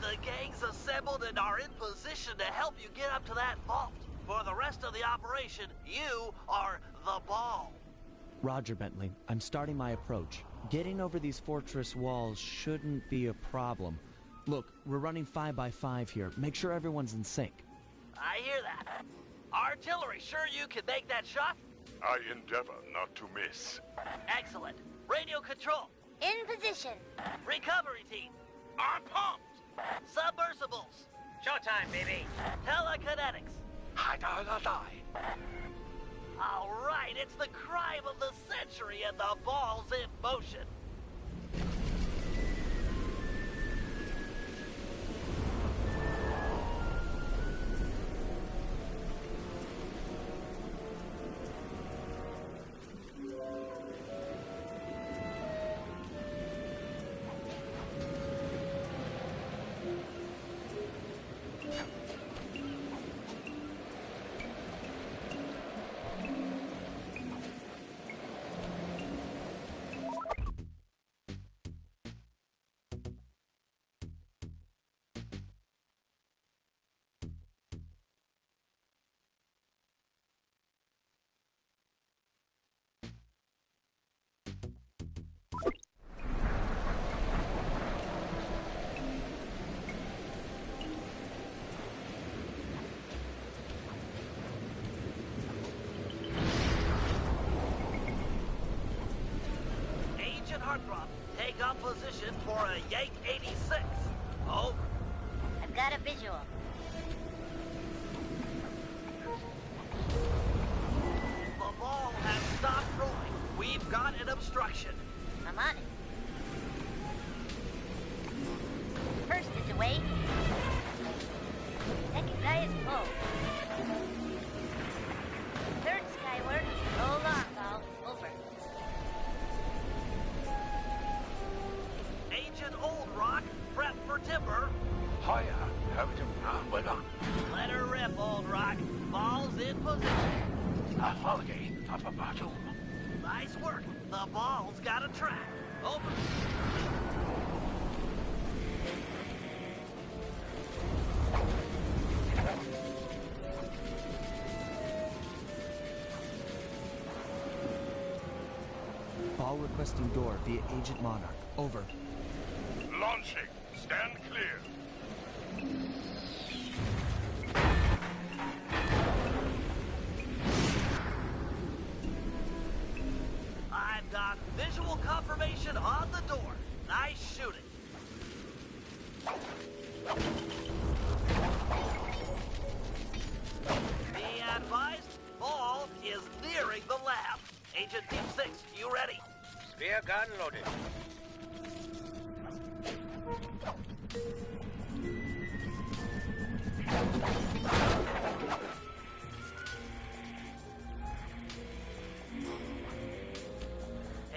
The gang's assembled and are in position to help you get up to that vault. For the rest of the operation, you are the ball. Roger, Bentley. I'm starting my approach. Getting over these fortress walls shouldn't be a problem. Look, we're running 5 by 5 here. Make sure everyone's in sync. I hear that. Artillery, sure you can make that shot? I endeavor not to miss. Excellent. Radio control. In position. Recovery team. I'm pumped! Submersibles. Showtime, baby! Telekinetics. Die. All right, it's the crime of the century and the ball's in motion. Take up position for a Yank 86. Over. I've got a visual. The ball has stopped rolling. We've got an obstruction. I'm on it. First is away. Second guy is full. Third skyward. Roll on, ball. Over. Agent Old Rock, prep for timber. Hiya, have it well on. Let her rip, Old Rock. Ball's in position. A holiday of a bottle. Nice work. The ball's got a track. Over. Ball requesting door via Agent Monarch. Over. Launching. Stand clear. I've got visual confirmation on the door. Nice shooting. Be advised, ball is nearing the lab. Agent Team 6, you ready? Spear gun loaded.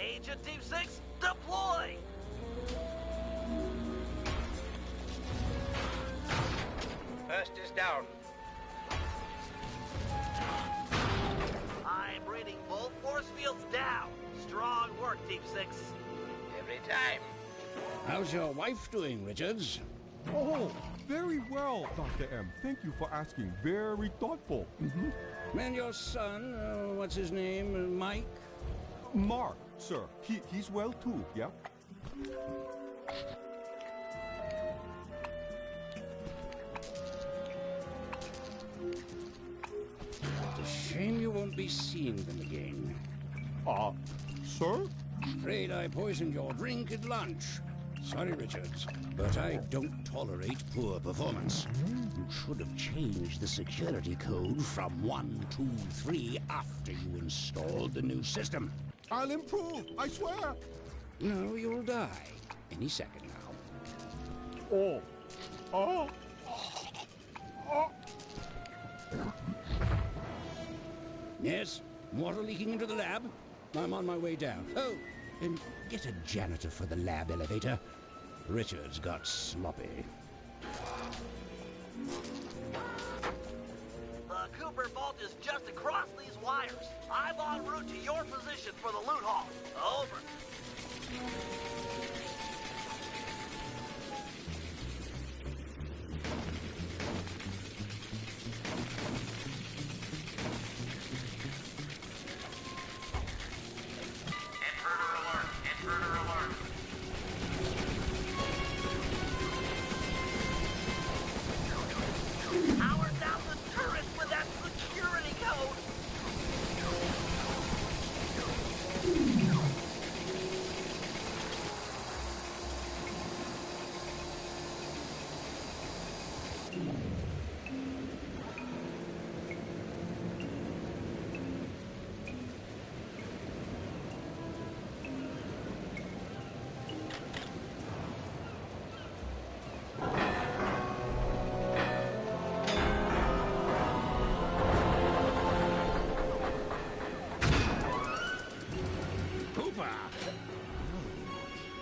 Agent Team 6, deploy! First is down. I'm reading both force fields down. Strong work, Team 6. Every time. How's your wife doing, Richards? Oh, very well, Dr. M. Thank you for asking. Very thoughtful. And your son, what's his name, Mike? Mark, sir. He's well too, yeah? Shame you won't be seeing them again. Sir? Afraid I poisoned your drink at lunch. Sorry, Richards, but I don't tolerate poor performance. You should have changed the security code from 1, 2, 3 after you installed the new system. I'll improve, I swear. No, you'll die. Any second now. Oh. Yes? Water leaking into the lab? I'm on my way down. Oh, and get a janitor for the lab elevator. Richards got sloppy. The Cooper vault is just across these wires. I'm en route to your position for the loot haul. Over.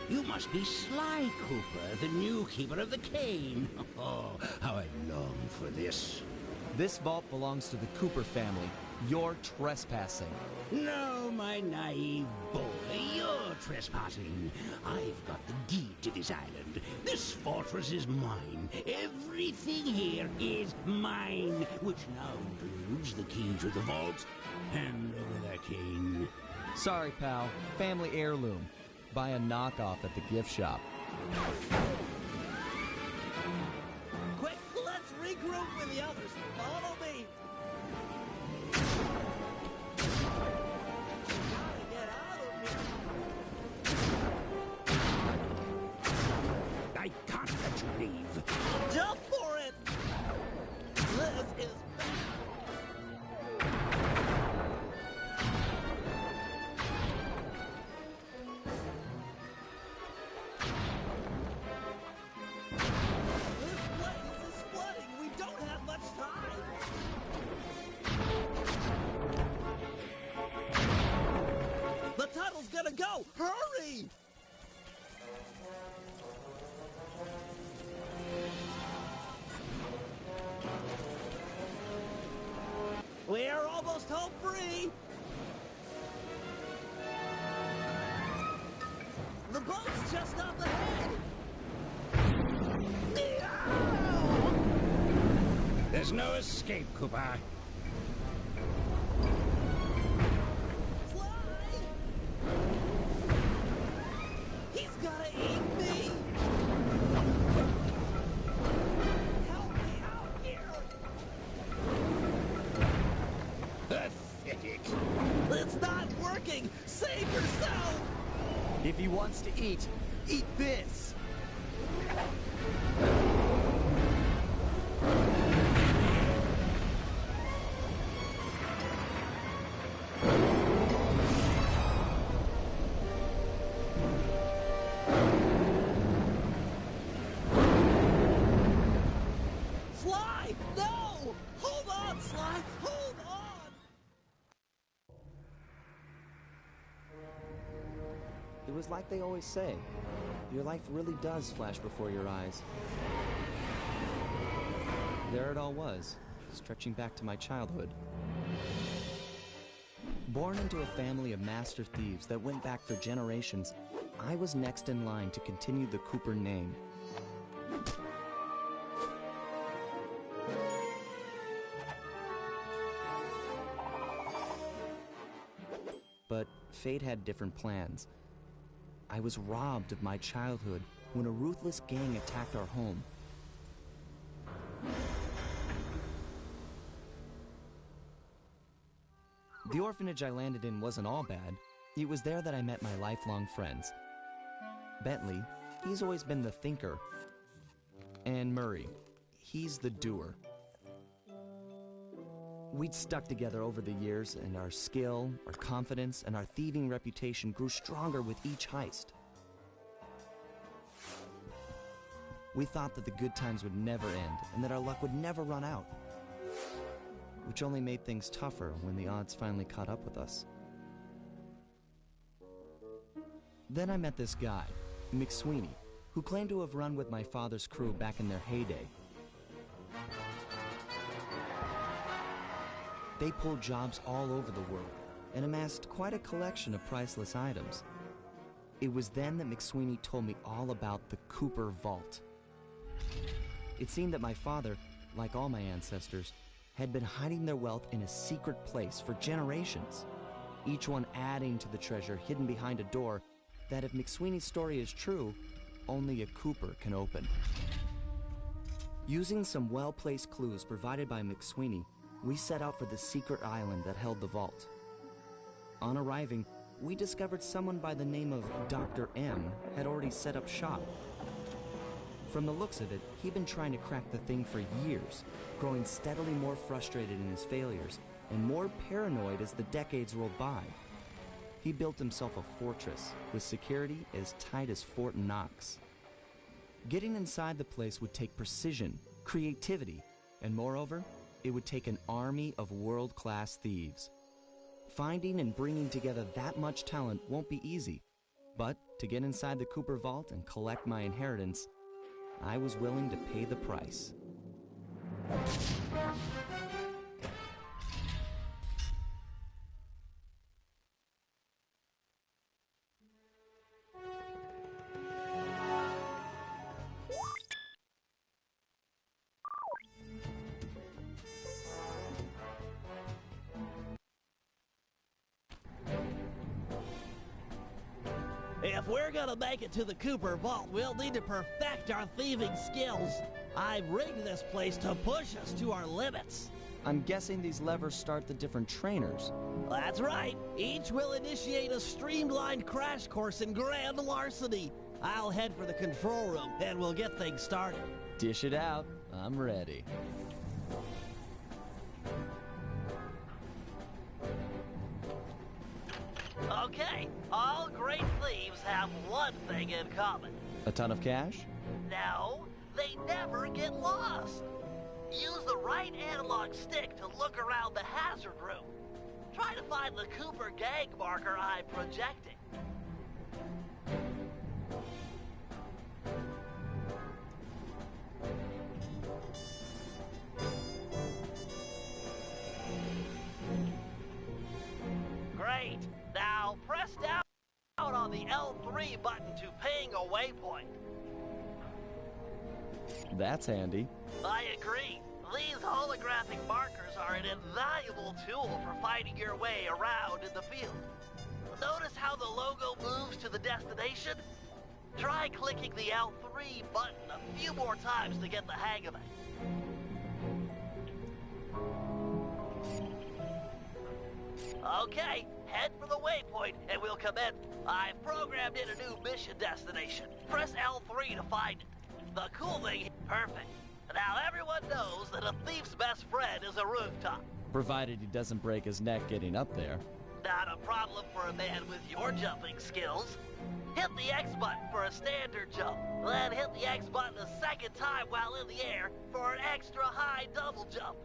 You must be Sly Cooper, the new keeper of the cane. Oh, how I long for this. This vault belongs to the Cooper family. You're trespassing. No, my naive boy, you're trespassing. I've got the deed to this island. This fortress is mine. Everything here is mine, which now includes the key to the vault. Hand over that cane. Sorry, pal. Family heirloom. Buy a knockoff at the gift shop. Quick, let's regroup with the others. Follow me. Gotta get out of here. I can't let you leave. Jump for it. This is bad. This place is flooding. We don't have much time. The tunnel's gonna go. Hurry! We're almost home free. The boat's just up ahead. There's no escape, Cooper. Fly! He's gonna eat me. Help me out here. Pathetic. It's not working. Save yourself. If he wants to eat this! Sly! No! Hold on, Sly! Hold on! It was like they always say. Your life really does flash before your eyes. There it all was, stretching back to my childhood. Born into a family of master thieves that went back for generations, I was next in line to continue the Cooper name. But fate had different plans. I was robbed of my childhood when a ruthless gang attacked our home. The orphanage I landed in wasn't all bad. It was there that I met my lifelong friends. Bentley, he's always been the thinker. And Murray, he's the doer. We'd stuck together over the years, and our skill, our confidence, and our thieving reputation grew stronger with each heist. We thought that the good times would never end, and that our luck would never run out. Which only made things tougher when the odds finally caught up with us. Then I met this guy, McSweeney, who claimed to have run with my father's crew back in their heyday. They pulled jobs all over the world and amassed quite a collection of priceless items. It was then that McSweeney told me all about the Cooper Vault. It seemed that my father, like all my ancestors, had been hiding their wealth in a secret place for generations, each one adding to the treasure hidden behind a door that, if McSweeney's story is true, only a Cooper can open. Using some well-placed clues provided by McSweeney, we set out for the secret island that held the vault. On arriving, we discovered someone by the name of Dr. M had already set up shop. From the looks of it, he'd been trying to crack the thing for years, growing steadily more frustrated in his failures and more paranoid as the decades rolled by. He built himself a fortress with security as tight as Fort Knox. Getting inside the place would take precision, creativity, and moreover, it would take an army of world-class thieves. Finding and bringing together that much talent won't be easy, but to get inside the Cooper Vault and collect my inheritance, I was willing to pay the price. If we're gonna make it to the Cooper Vault, we'll need to perfect our thieving skills. I've rigged this place to push us to our limits. I'm guessing these levers start the different trainers. That's right. Each will initiate a streamlined crash course in grand larceny. I'll head for the control room, and we'll get things started. Dish it out. I'm ready. Okay, all great thieves have one thing in common. A ton of cash? No, they never get lost. Use the right analog stick to look around the hazard room. Try to find the Cooper gang marker I'm projecting. Great. Now press down on the L3 button to ping a waypoint. That's handy. I agree. These holographic markers are an invaluable tool for finding your way around in the field. Notice how the logo moves to the destination? Try clicking the L3 button a few more times to get the hang of it. Okay, head for the waypoint and we'll commence. I've programmed in a new mission destination. Press L3 to find it. The cool thing, perfect. Now everyone knows that a thief's best friend is a rooftop. Provided he doesn't break his neck getting up there. Not a problem for a man with your jumping skills. Hit the X button for a standard jump. Then hit the X button a second time while in the air for an extra high double jump.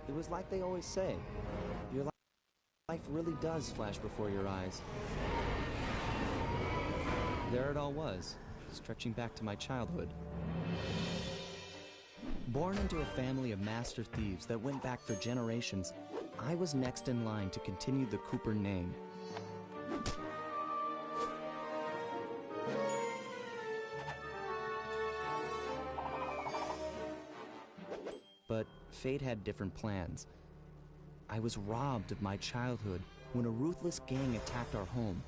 It was like they always say, your life really does flash before your eyes. There it all was, stretching back to my childhood. Born into a family of master thieves that went back for generations, I was next in line to continue the Cooper name. But fate had different plans. I was robbed of my childhood when a ruthless gang attacked our home.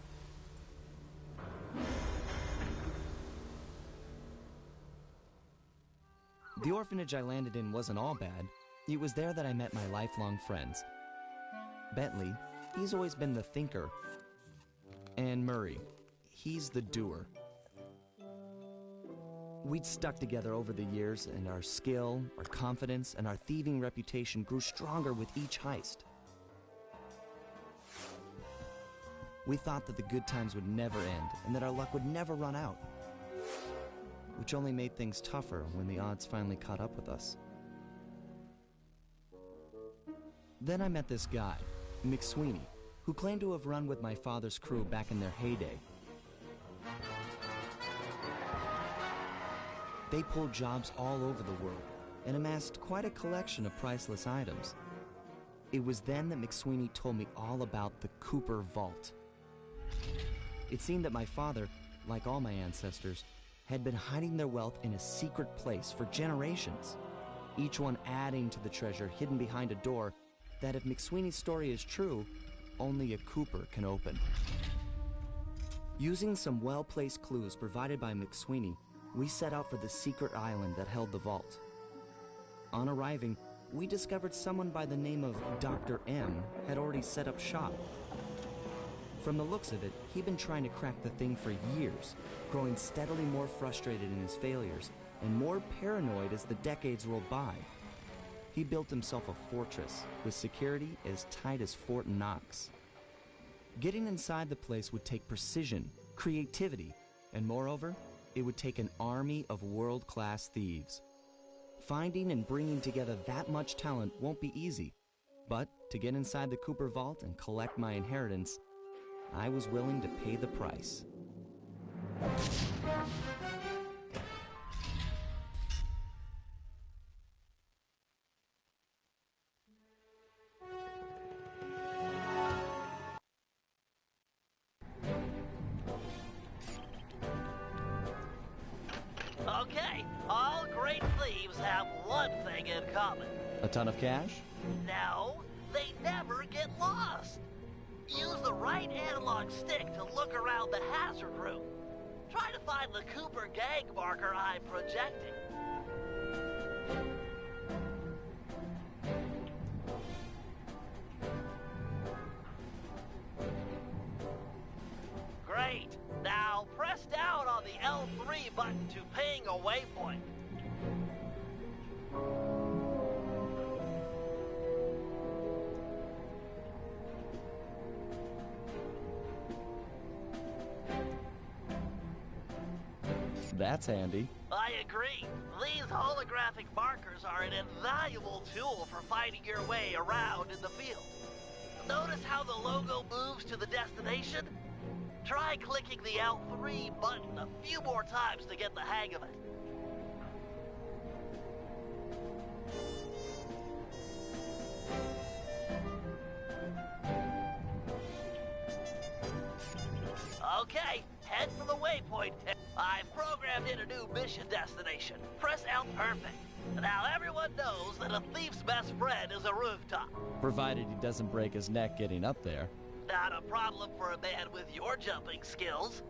The orphanage I landed in wasn't all bad. It was there that I met my lifelong friends. Bentley, he's always been the thinker. And Murray, he's the doer. We'd stuck together over the years, and our skill, our confidence, and our thieving reputation grew stronger with each heist. We thought that the good times would never end, and that our luck would never run out. Which only made things tougher when the odds finally caught up with us. Then I met this guy, McSweeney, who claimed to have run with my father's crew back in their heyday. They pulled jobs all over the world and amassed quite a collection of priceless items. It was then that McSweeney told me all about the Cooper Vault. It seemed that my father, like all my ancestors, had been hiding their wealth in a secret place for generations, each one adding to the treasure hidden behind a door that, if McSweeney's story is true, only a Cooper can open. Using some well-placed clues provided by McSweeney, we set out for the secret island that held the vault. On arriving, we discovered someone by the name of Dr. M had already set up shop. From the looks of it, he'd been trying to crack the thing for years, growing steadily more frustrated in his failures and more paranoid as the decades rolled by. He built himself a fortress with security as tight as Fort Knox. Getting inside the place would take precision, creativity, and moreover, it would take an army of world-class thieves. Finding and bringing together that much talent won't be easy, but to get inside the Cooper vault and collect my inheritance, I was willing to pay the price. Okay, all great thieves have one thing in common. A ton of cash? No, they never get lost. Use the right analog stick to look around the hazard room. Try to find the Cooper gang marker I'm projecting. Great. Now press down on the L3 button to ping a waypoint. That's handy. I agree. These holographic markers are an invaluable tool for finding your way around in the field. Notice how the logo moves to the destination? Try clicking the L3 button a few more times to get the hang of it. Okay, head for the waypoint. I've programmed in a new mission destination. Press L perfect. Now everyone knows that a thief's best friend is a rooftop. Provided he doesn't break his neck getting up there. Not a problem for a man with your jumping skills.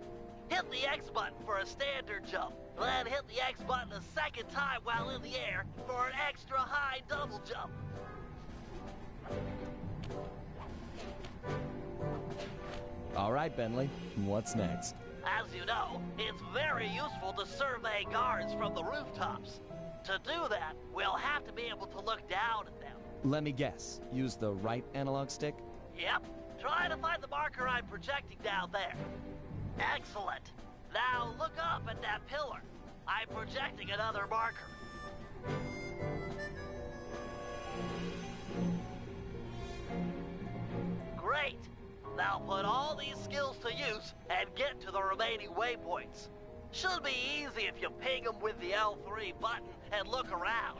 Hit the X button for a standard jump. Then hit the X button a second time while in the air for an extra high double jump. All right, Bentley, what's next? As you know, it's very useful to survey guards from the rooftops. To do that, we'll have to be able to look down at them. Let me guess, use the right analog stick? Yep. Try to find the marker I'm projecting down there. Excellent. Now look up at that pillar. I'm projecting another marker. Great. Now put all these skills to use and get to the remaining waypoints. Should be easy if you ping them with the L3 button and look around.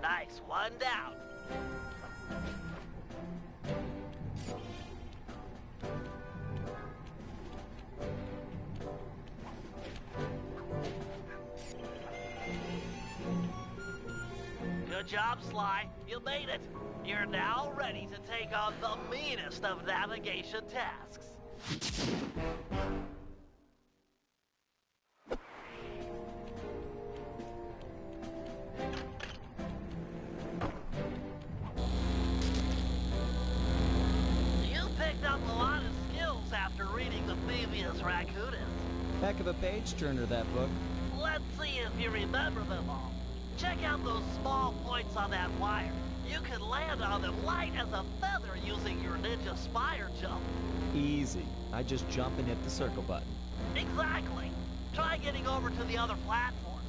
Nice, one down. Good job, Sly. You made it. You're now ready to take on the meanest of navigation tasks. Heck of a page-turner, that book. Let's see if you remember them all. Check out those small points on that wire. You can land on them light as a feather using your Ninja Spire jump. Easy. I just jump and hit the circle button. Exactly. Try getting over to the other platform.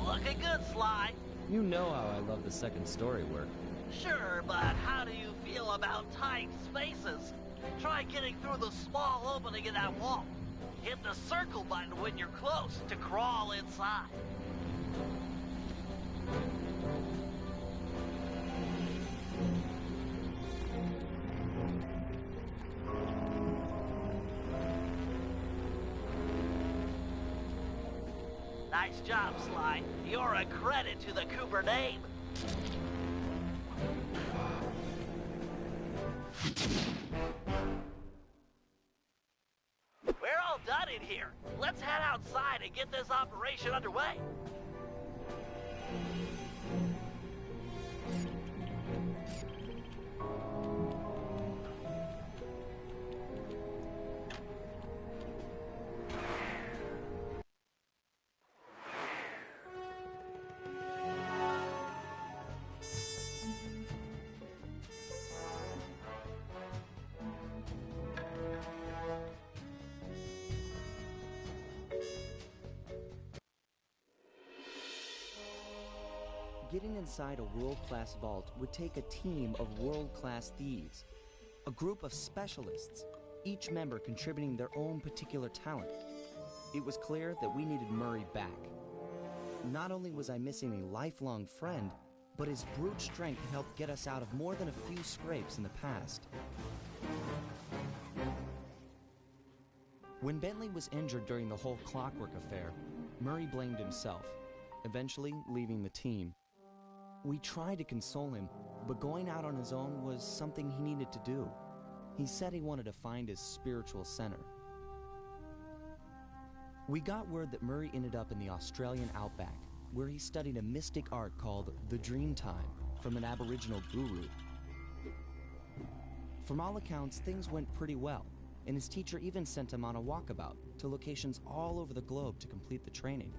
Looking good, Sly. You know how I love the second story work. Sure, but how do you feel about tight spaces? Try getting through the small opening in that wall. Hit the circle button when you're close to crawl inside. Nice job, Sly. You're a credit to the Cooper name. We're all done in here. Let's head outside and get this operation underway. Getting inside a world-class vault would take a team of world-class thieves, a group of specialists, each member contributing their own particular talent. It was clear that we needed Murray back. Not only was I missing a lifelong friend, but his brute strength helped get us out of more than a few scrapes in the past. When Bentley was injured during the whole Clockwork affair, Murray blamed himself, eventually leaving the team. We tried to console him, but going out on his own was something he needed to do. He said he wanted to find his spiritual center. We got word that Murray ended up in the Australian outback, where he studied a mystic art called the Dreamtime from an Aboriginal guru. From all accounts, things went pretty well, and his teacher even sent him on a walkabout to locations all over the globe to complete the training.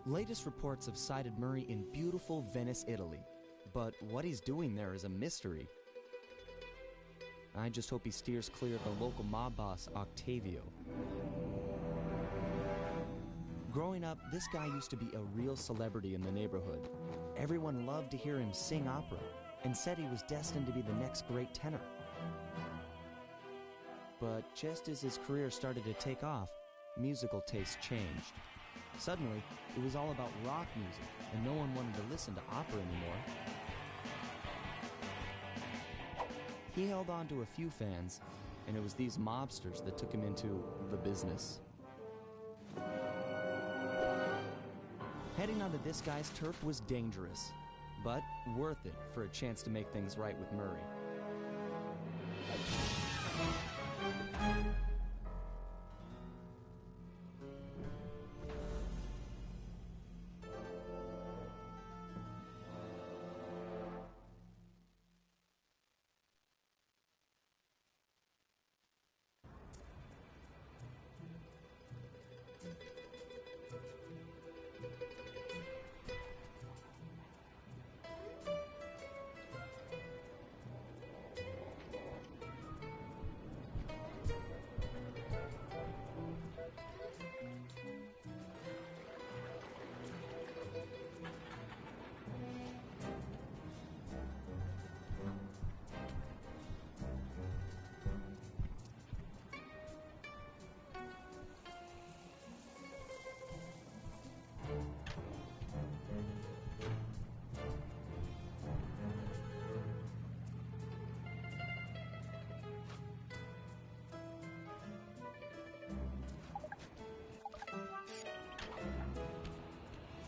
Latest reports have cited Murray in beautiful Venice, Italy, but what he's doing there is a mystery. I just hope he steers clear of the local mob boss, Octavio. Growing up, this guy used to be a real celebrity in the neighborhood. Everyone loved to hear him sing opera and said he was destined to be the next great tenor. But just as his career started to take off, musical tastes changed. Suddenly, it was all about rock music, and no one wanted to listen to opera anymore. He held on to a few fans, and it was these mobsters that took him into the business. Heading onto this guy's turf was dangerous, but worth it for a chance to make things right with Murray.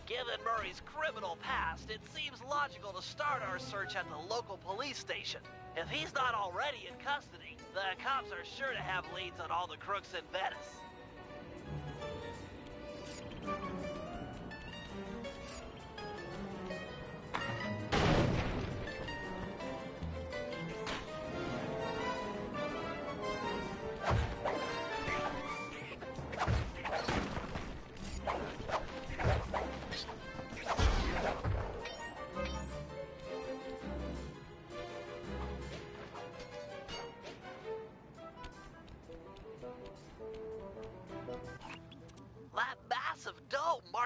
Given Murray's criminal past, it seems logical to start our search at the local police station. If he's not already in custody, the cops are sure to have leads on all the crooks in Venice.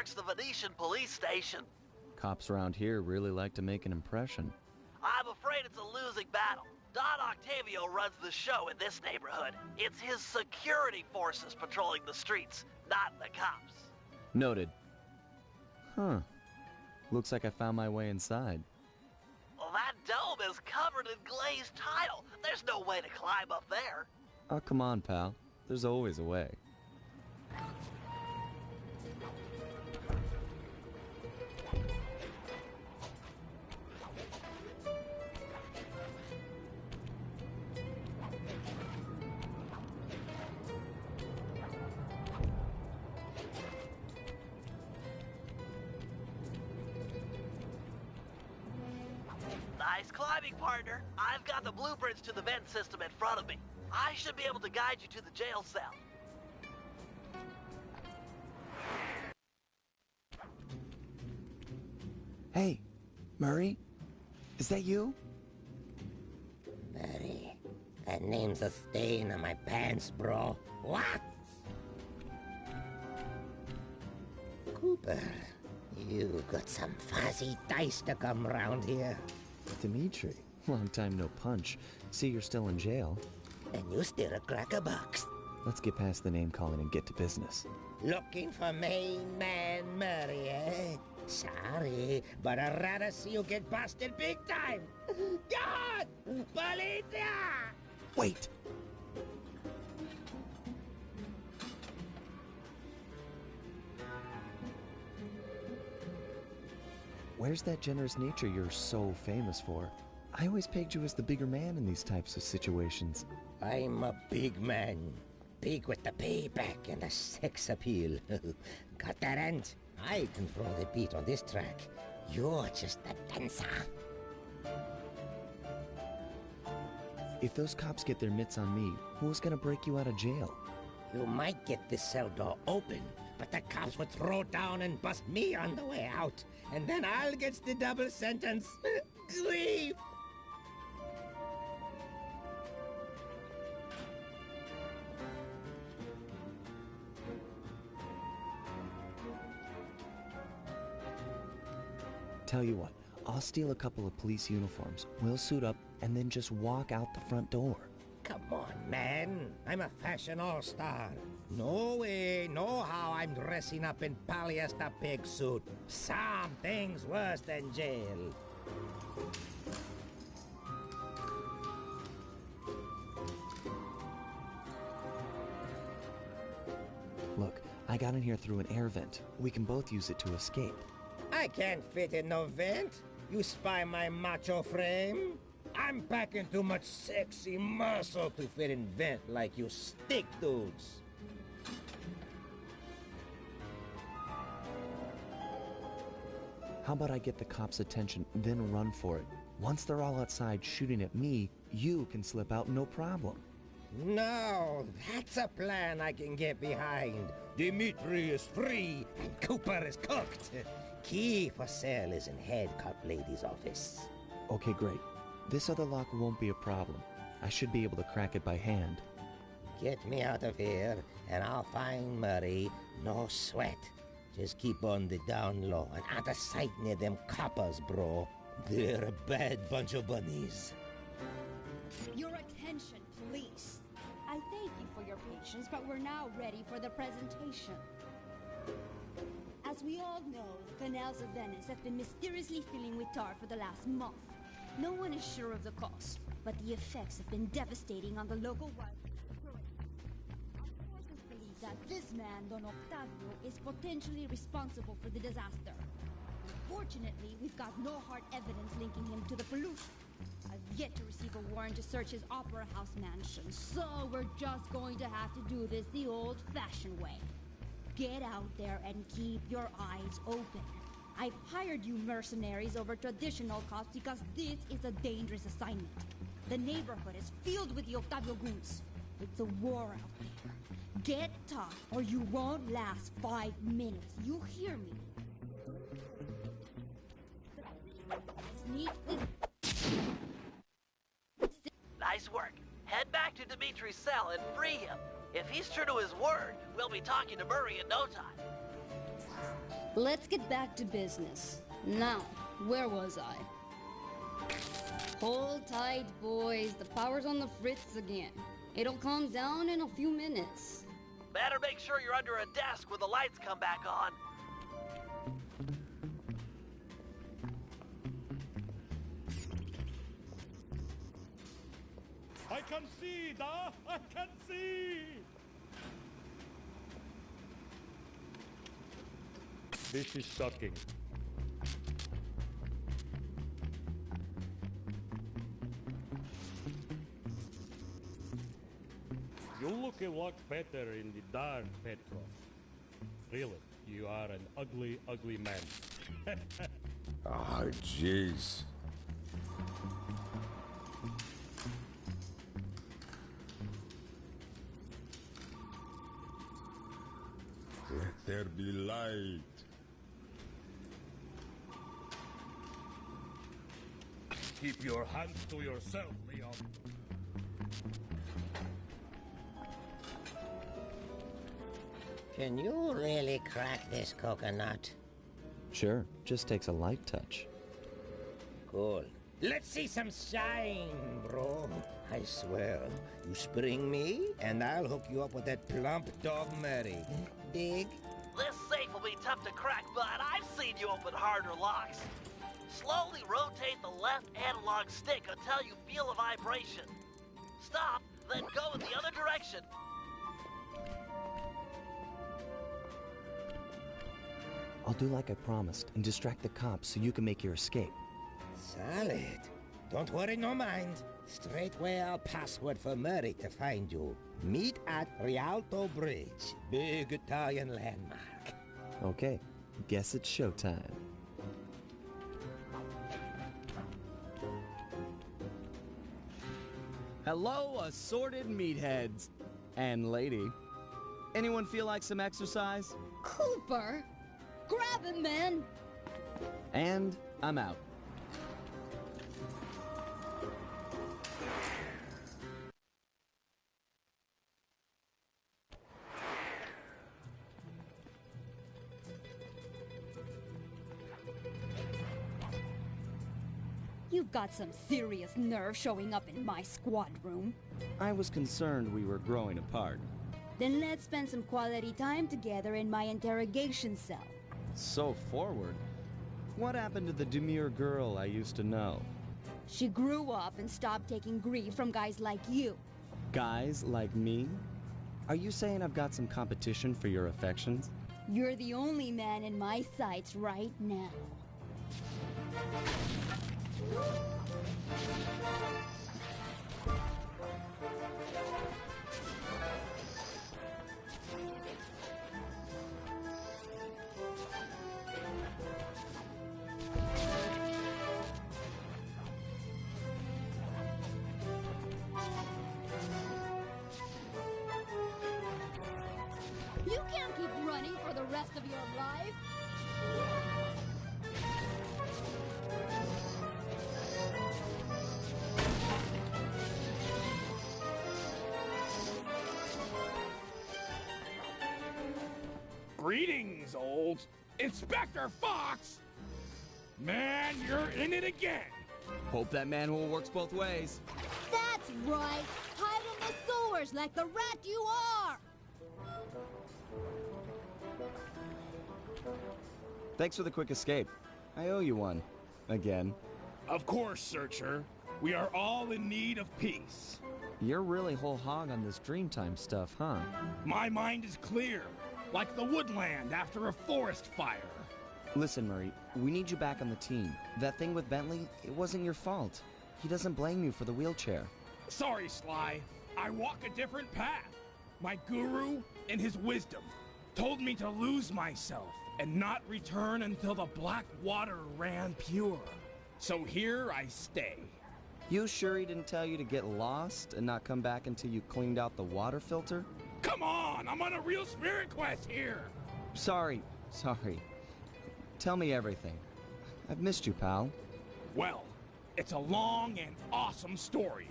marks the Venetian police station. Cops around here really like to make an impression. I'm afraid it's a losing battle. Don Octavio runs the show in this neighborhood. It's his security forces patrolling the streets, not the cops. Noted. Huh. Looks like I found my way inside. Well, that dome is covered in glazed tile. There's no way to climb up there. Oh, come on, pal. There's always a way. Nice climbing, partner. I've got the blueprints to the vent system in front of me. I should be able to guide you to the jail cell. Hey, Murray? Is that you? Murray, that name's a stain on my pants, bro. What? Cooper, you got some fuzzy dice to come round here. Dimitri. Long time no punch. See, you're still in jail. And you still a crackerbox. Let's get past the name calling and get to business. Looking for main man Murray, eh? Sorry, but I'd rather see you get busted big time. God! Policia! Wait! Where's that generous nature you're so famous for? I always pegged you as the bigger man in these types of situations. I'm a big man. Big with the payback and the sex appeal. Got that, Ant? I control the beat on this track. You're just a dancer. If those cops get their mitts on me, who's gonna break you out of jail? You might get this cell door open, but the cops would throw down and bust me on the way out. And then I'll get the double sentence. Grief! Tell you what, I'll steal a couple of police uniforms. We'll suit up and then just walk out the front door. Come on, man. I'm a fashion all-star. No way, no how I'm dressing up in polyester pig suit. Something's worse than jail. Look, I got in here through an air vent. We can both use it to escape. I can't fit in no vent. You spy my macho frame? I'm packing too much sexy muscle to fit in vent like you stick dudes. How about I get the cops' attention, then run for it? Once they're all outside shooting at me, you can slip out no problem. No, that's a plan I can get behind. Dimitri is free and Cooper is cooked. Key for cell is in head cop lady's office. Okay, great. This other lock won't be a problem. I should be able to crack it by hand. Get me out of here, and I'll find Murray. No sweat. Just keep on the down low and out of sight near them coppers, bro. They're a bad bunch of bunnies. Your attention, please. I thank you for your patience, but we're now ready for the presentation. As we all know, the canals of Venice have been mysteriously filling with tar for the last month. No one is sure of the cause, but the effects have been devastating on the local wildlife. Sources believe that this man, Don Octavio, is potentially responsible for the disaster. Fortunately, we've got no hard evidence linking him to the pollution. I've yet to receive a warrant to search his Opera House mansion, so we're just going to have to do this the old-fashioned way. Get out there and keep your eyes open. I've hired you mercenaries over traditional cops because this is a dangerous assignment. The neighborhood is filled with the Octavio goons. It's a war out there. Get tough or you won't last 5 minutes. You hear me? Nice work. Head back to Dimitri's cell and free him. If he's true to his word, we'll be talking to Murray in no time. Let's get back to business. Now, where was I? Hold tight, boys. The power's on the fritz again. It'll calm down in a few minutes. Better make sure you're under a desk when the lights come back on. I can see, Da! I can see! This is shocking. You look a lot better in the dark, Petrov. Really, you are an ugly, ugly man. Ah, jeez. Let there be light. Keep your hands to yourself, Leon. Can you really crack this coconut? Sure, just takes a light touch. Cool. Let's see some shine, bro. I swear, you spring me, and I'll hook you up with that plump dog Murray. Dig? This safe will be tough to crack, but I've seen you open harder locks. Slowly rotate the left analog stick until you feel a vibration. Stop, then go in the other direction. I'll do like I promised and distract the cops so you can make your escape. Solid. Don't worry, no mind. Straightway our password for Murray to find you. Meet at Rialto Bridge. Big Italian landmark. Okay, guess it's showtime. Hello, assorted meatheads. And lady. Anyone feel like some exercise? Cooper! Grab him, man! And I'm out. You've got some serious nerve showing up in my squad room. I was concerned we were growing apart. Then let's spend some quality time together in my interrogation cell. So forward. What happened to the demure girl I used to know? She grew up and stopped taking grief from guys like you. Guys like me? Are you saying I've got some competition for your affections? You're the only man in my sights right now. You can't keep running for the rest of your life. Greetings, old Inspector Fox! Man, you're in it again! Hope that manhole works both ways. That's right. Hide in the sewers like the rat you are. Thanks for the quick escape. I owe you one. Again. Of course, Searcher. We are all in need of peace. You're really whole hog on this Dreamtime stuff, huh? My mind is clear, like the woodland after a forest fire. Listen, Murray, we need you back on the team. That thing with Bentley, it wasn't your fault. He doesn't blame you for the wheelchair. Sorry, Sly. I walk a different path. My guru, in his wisdom, told me to lose myself and not return until the black water ran pure. So here I stay. You sure he didn't tell you to get lost and not come back until you cleaned out the water filter? Come on, I'm on a real spirit quest here. Sorry. Tell me everything. I've missed you, pal. Well, it's a long and awesome story.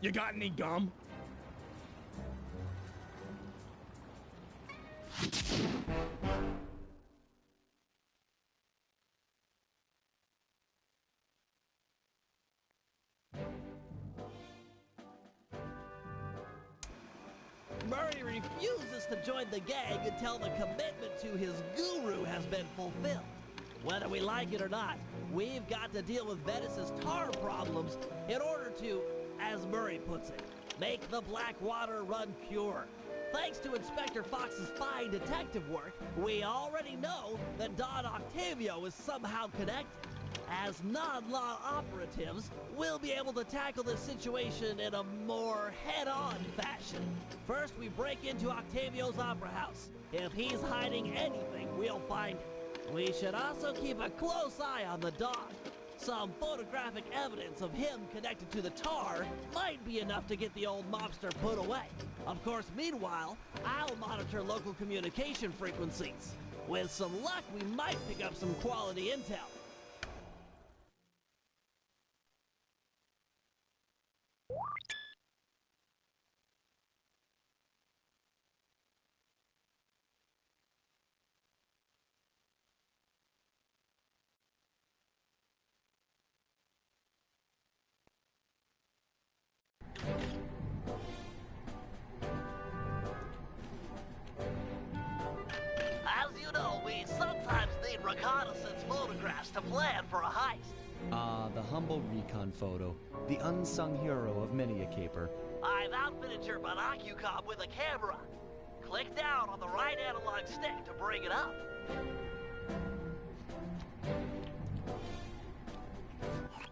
You got any gum? Murray refuses to join the gang until the commitment to his guru has been fulfilled. Whether we like it or not, we've got to deal with Venice's tar problems in order to, as Murray puts it, make the black water run pure. Thanks to Inspector Fox's fine detective work, we already know that Don Octavio is somehow connected. As non-law operatives, we'll be able to tackle this situation in a more head-on fashion. First, we break into Octavio's opera house. If he's hiding anything, we'll find it. We should also keep a close eye on the dog. Some photographic evidence of him connected to the tar might be enough to get the old mobster put away. Of course, meanwhile, I'll monitor local communication frequencies. With some luck, we might pick up some quality intel. As you know, we sometimes need reconnaissance photographs to plan for a heist. The humble recon photo, the unsung hero of many a caper. I've outfitted your binocucom with a camera. Click down on the right analog stick to bring it up.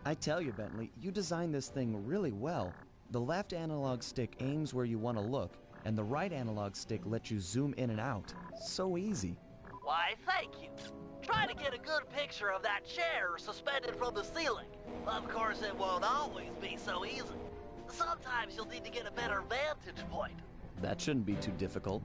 I tell you, Bentley, you designed this thing really well. The left analog stick aims where you want to look, and the right analog stick lets you zoom in and out. So easy. Why, thank you. Try to get a good picture of that chair suspended from the ceiling. Of course, it won't always be so easy. Sometimes you'll need to get a better vantage point. That shouldn't be too difficult.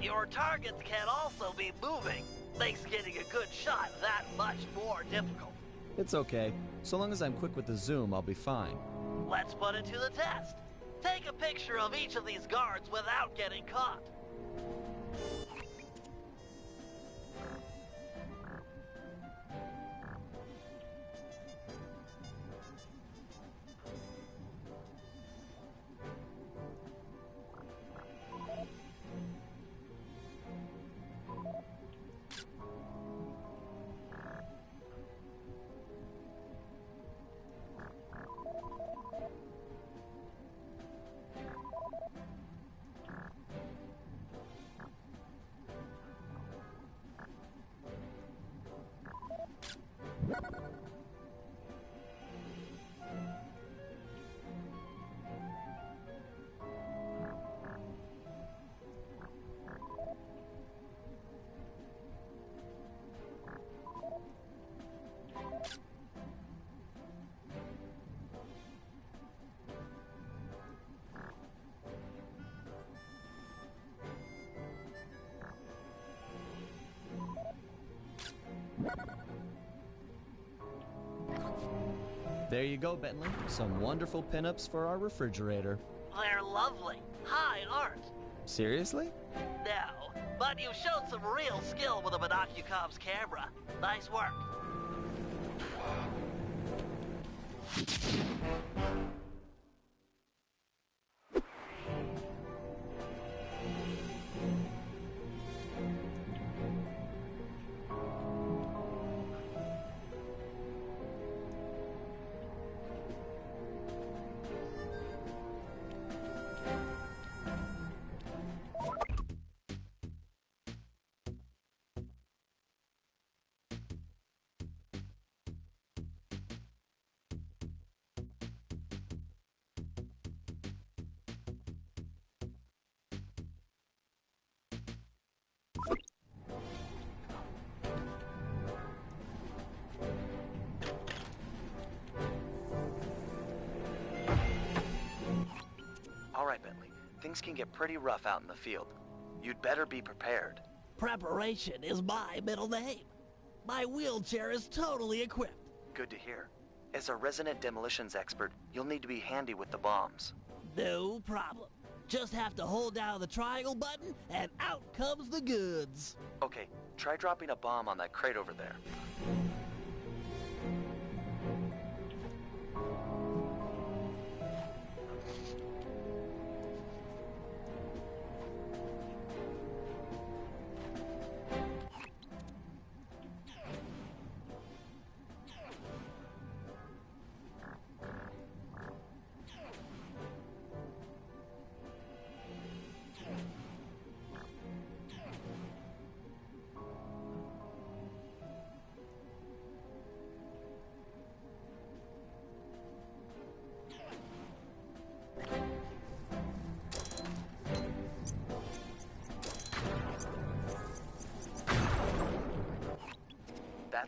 Your targets can also be moving. Makes getting a good shot that much more difficult. It's okay. So long as I'm quick with the zoom, I'll be fine. Let's put it to the test. Take a picture of each of these guards without getting caught. There you go, Bentley. Some wonderful pinups for our refrigerator. They're lovely. High art. Seriously? No, but you've shown some real skill with a binocucom's camera. Nice work. All right, Bentley. Things can get pretty rough out in the field. You'd better be prepared. Preparation is my middle name. My wheelchair is totally equipped. Good to hear. As a resident demolitions expert, you'll need to be handy with the bombs. No problem. Just have to hold down the triangle button, and out comes the goods. Okay, try dropping a bomb on that crate over there.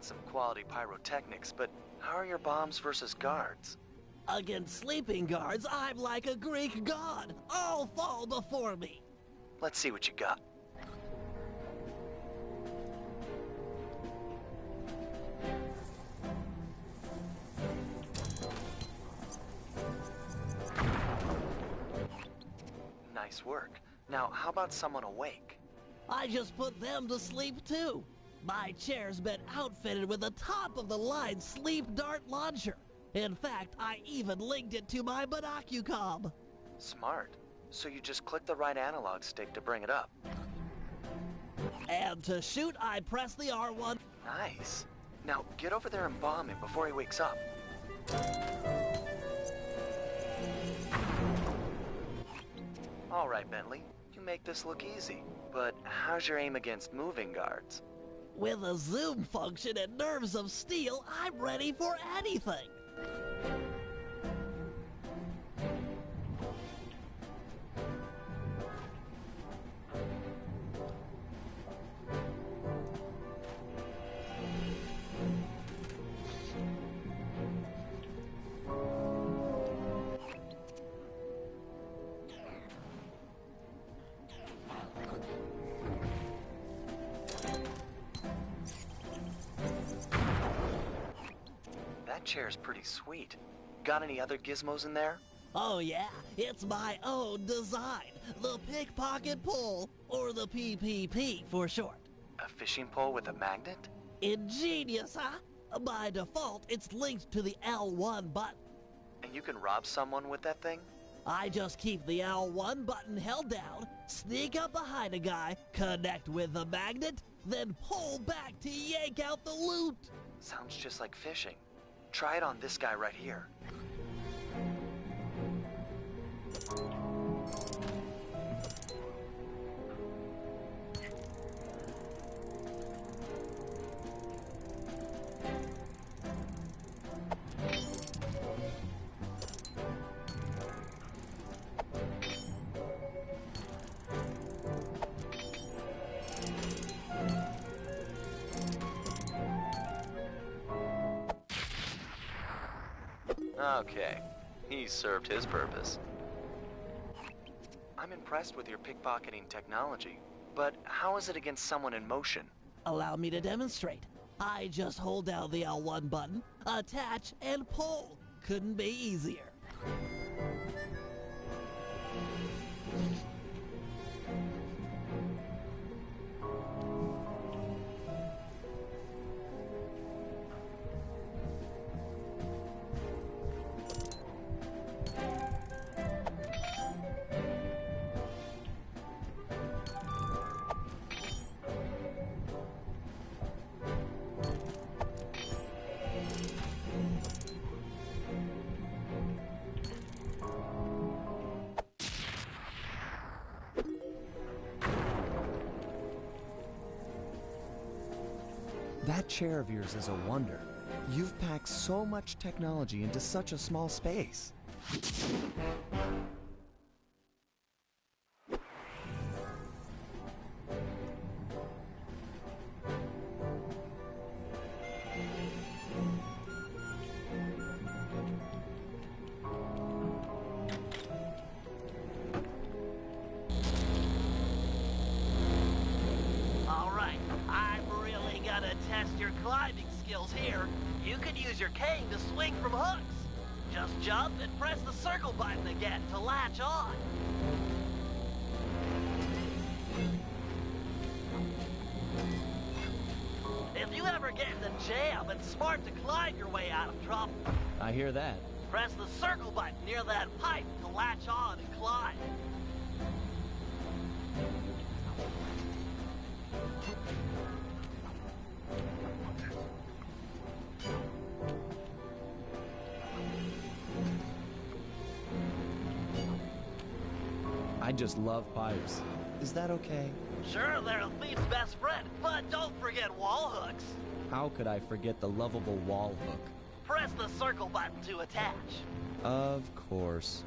got some quality pyrotechnics, but how are your bombs versus guards? Against sleeping guards, I'm like a Greek god. All fall before me. Let's see what you got. Nice work. Now, how about someone awake? I just put them to sleep too. My chair's been outfitted with a top-of-the-line sleep dart launcher. In fact, I even linked it to my binocucom. Smart. So you just click the right analog stick to bring it up. And to shoot, I press the R1. Nice. Now, get over there and bomb him before he wakes up. All right, Bentley. You make this look easy. But how's your aim against moving guards? With a zoom function and nerves of steel, I'm ready for anything. That chair's pretty sweet. Got any other gizmos in there? Oh yeah, it's my own design. The pickpocket pole, or the PPP for short. A fishing pole with a magnet? Ingenious, huh? By default, it's linked to the L1 button. And you can rob someone with that thing? I just keep the L1 button held down, sneak up behind a guy, connect with the magnet, then pull back to yank out the loot. Sounds just like fishing. Try it on this guy right here. Okay, he served his purpose. I'm impressed with your pickpocketing technology, but how is it against someone in motion? Allow me to demonstrate. I just hold down the L1 button, attach, and pull. Couldn't be easier. That chair of yours is a wonder. You've packed so much technology into such a small space. Test your climbing skills here. You can use your cane to swing from hooks. Just jump and press the circle button again to latch on. If you ever get in a jam, it's smart to climb your way out of trouble. I hear that. Press the circle button near that pipe to latch on and climb. I just love pipes. Is that okay? Sure, they're a thief's best friend, but don't forget wall hooks. How could I forget the lovable wall hook? Press the circle button to attach. Of course.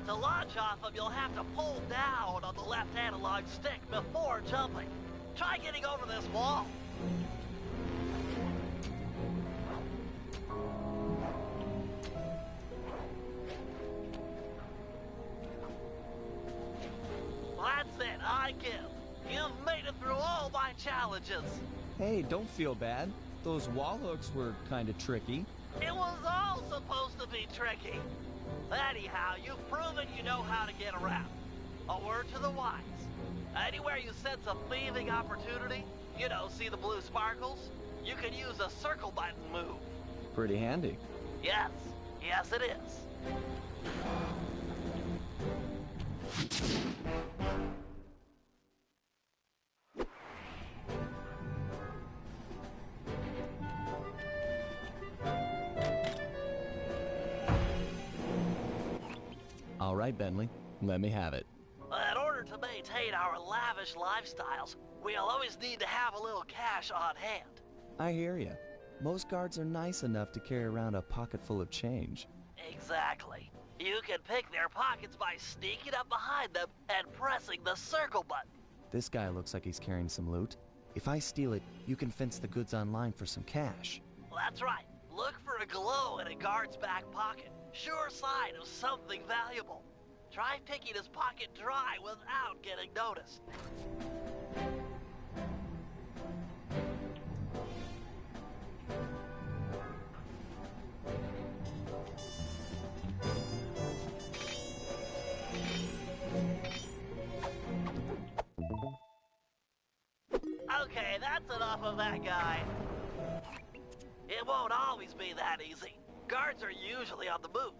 To launch off them, you'll have to pull down on the left analog stick before jumping. Try getting over this wall. I give. You've made it through all my challenges. Hey, don't feel bad. Those wall hooks were kind of tricky. It was all supposed to be tricky. Anyhow, you've proven you know how to get around. A word to the wise. Anywhere you sense a thieving opportunity, you know, see the blue sparkles? You can use a circle button move. Pretty handy. Yes. Yes, it is. All right, Bentley. Let me have it. In order to maintain our lavish lifestyles, we'll always need to have a little cash on hand. I hear you. Most guards are nice enough to carry around a pocket full of change. Exactly. You can pick their pockets by sneaking up behind them and pressing the circle button. This guy looks like he's carrying some loot. If I steal it, you can fence the goods online for some cash. That's right. Look for a glow in a guard's back pocket. Sure sign of something valuable. Try picking his pocket dry without getting noticed. Okay, that's enough of that guy. It won't always be that easy. Guards are usually on the move.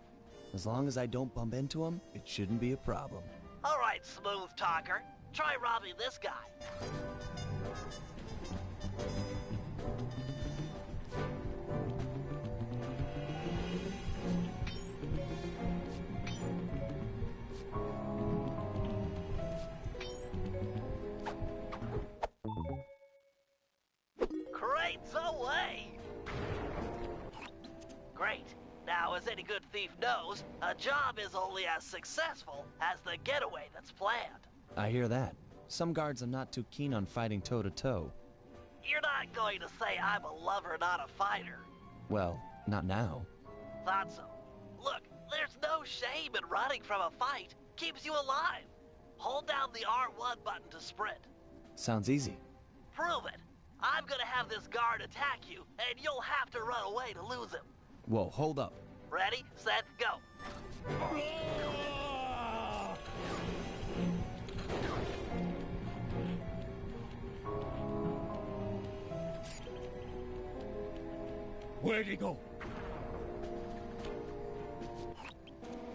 As long as I don't bump into him, it shouldn't be a problem. All right, smooth talker. Try robbing this guy. Crates away! Great. Now, as any good thief knows, a job is only as successful as the getaway that's planned. I hear that. Some guards are not too keen on fighting toe-to-toe. You're not going to say I'm a lover, not a fighter. Well, not now. Thought so. Look, there's no shame in running from a fight. Keeps you alive. Hold down the R1 button to sprint. Sounds easy. Prove it. I'm gonna have this guard attack you, and you'll have to run away to lose him. Whoa, hold up. Ready, set, go. Where'd he go?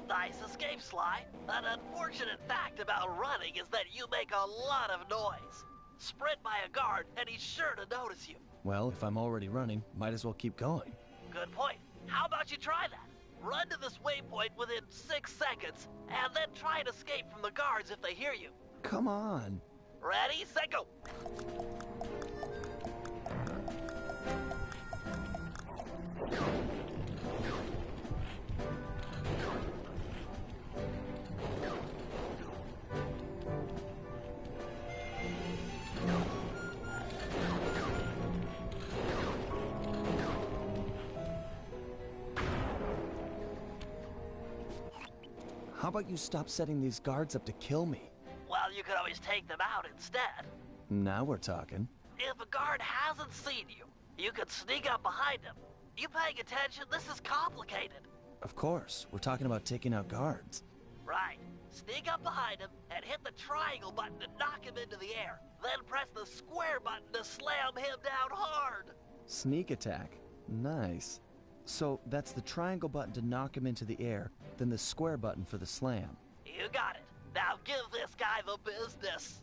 Nice escape, Sly. An unfortunate fact about running is that you make a lot of noise. Sprint by a guard, and he's sure to notice you. Well, if I'm already running, might as well keep going. Good point. How about you try that? Run to this waypoint within 6 seconds, and then try and escape from the guards if they hear you. Come on. Ready, set, go. How about you stop setting these guards up to kill me? Well, you could always take them out instead. Now we're talking. If a guard hasn't seen you, you could sneak up behind him. You paying attention? This is complicated. Of course, we're talking about taking out guards. Right. Sneak up behind him and hit the triangle button to knock him into the air. Then press the square button to slam him down hard. Sneak attack. Nice. So that's the triangle button to knock him into the air, then the square button for the slam. You got it. Now give this guy the business.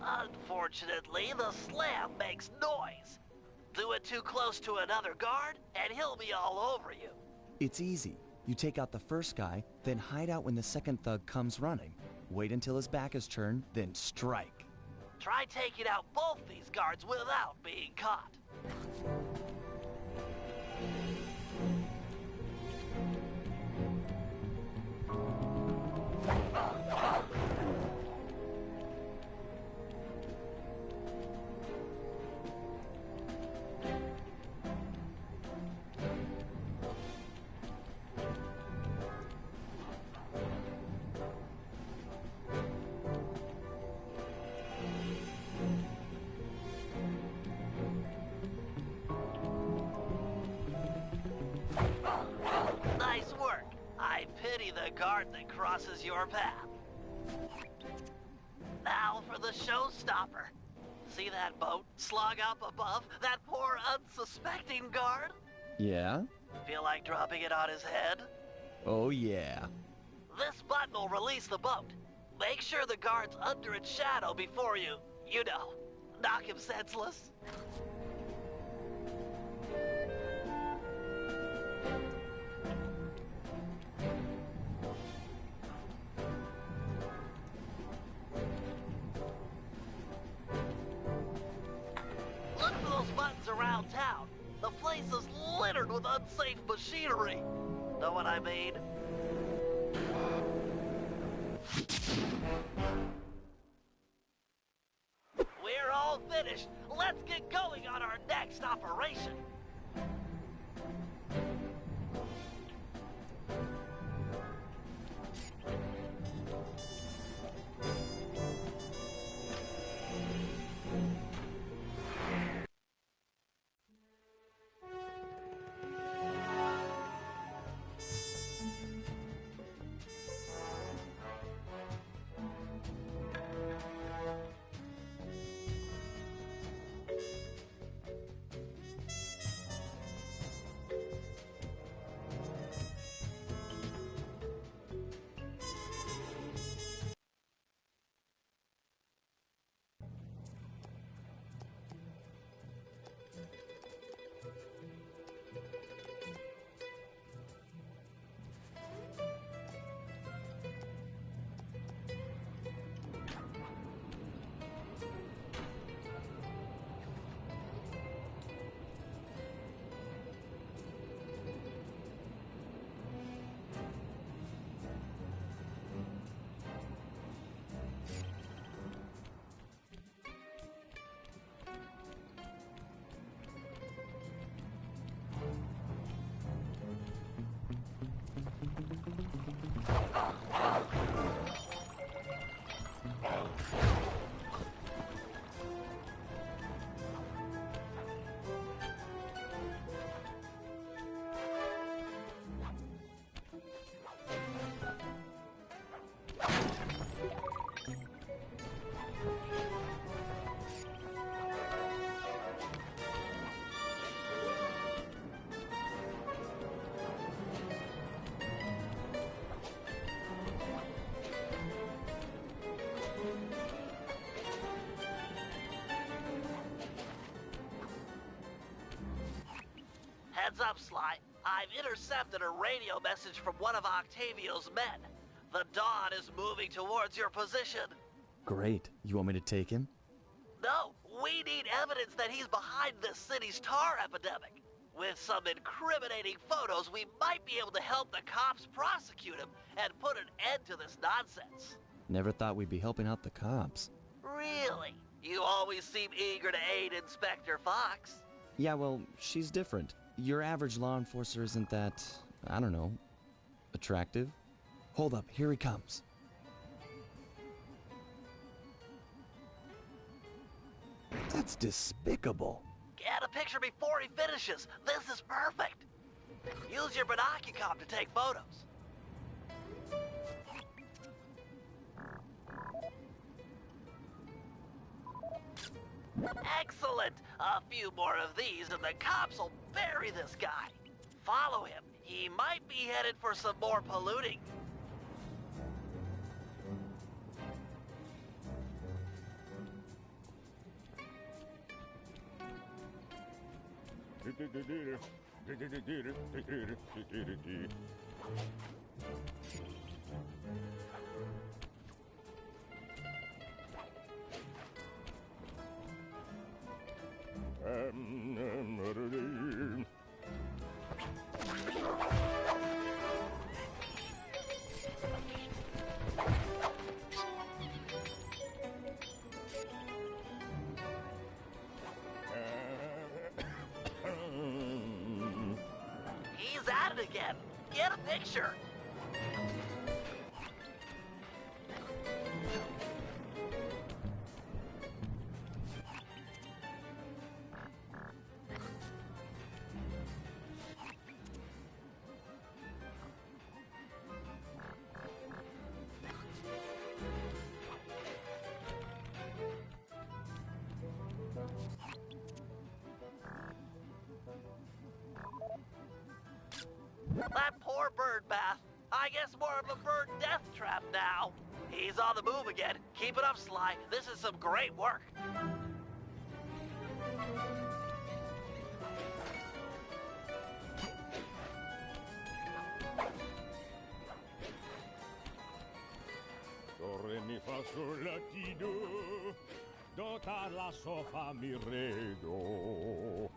Unfortunately, the slam makes noise. Do it too close to another guard, and he'll be all over you. It's easy. You take out the first guy, then hide out when the second thug comes running. Wait until his back is turned, then strike. Try taking out both these guards without being caught. guard that crosses your path. Now for the showstopper. See that boat slung up above? That poor unsuspecting guard? Yeah? Feel like dropping it on his head? Oh, yeah. This button will release the boat. Make sure the guard's under its shadow before you know, knock him senseless. Look for those buttons around town. The place is littered with unsafe machinery. Know what I mean? We're all finished. Let's get going on our next operation. Heads up, Sly. I've intercepted a radio message from one of Octavio's men. The Dawn is moving towards your position. Great. You want me to take him? No, we need evidence that he's behind this city's tar epidemic. With some incriminating photos, we might be able to help the cops prosecute him and put an end to this nonsense. Never thought we'd be helping out the cops. Really? You always seem eager to aid Inspector Fox. Yeah, well, she's different. Your average law enforcer isn't that, I don't know, attractive? Hold up, here he comes. That's despicable. Get a picture before he finishes. This is perfect. Use your binoculocom to take photos. Excellent! A few more of these and the cops will bury this guy. Follow him. He might be headed for some more polluting. He's at it again. Get a picture. That poor bird bath. I guess more of a bird death trap now. He's on the move again. Keep it up, Sly. This is some great work. Do, re, mi, fa, sol, la, ti, do. Do, ta, la, so, fa, mi, re, do.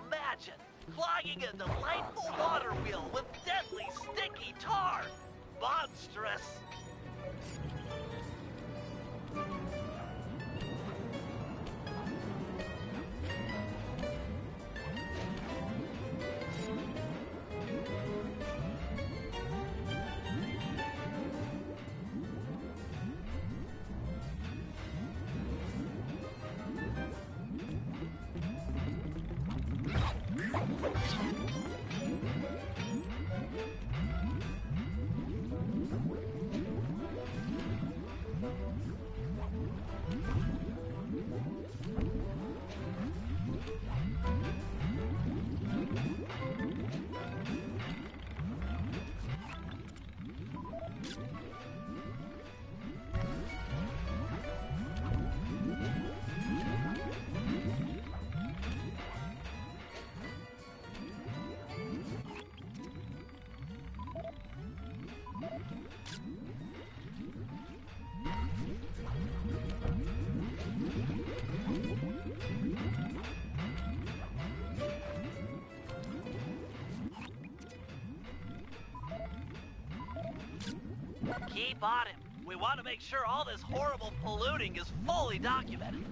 Imagine clogging a delightful water wheel with deadly sticky tar. Monstrous. Keep on him. We want to make sure all this horrible polluting is fully documented.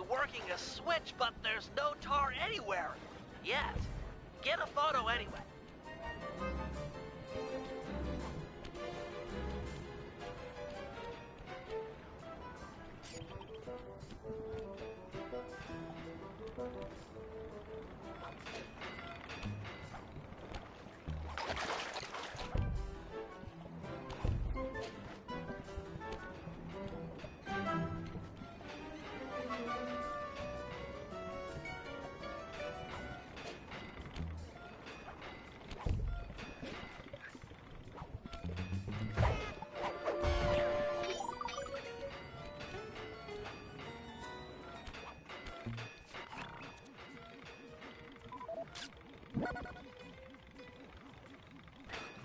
Working a switch, but there's no tar anywhere yet. Get a photo anyway.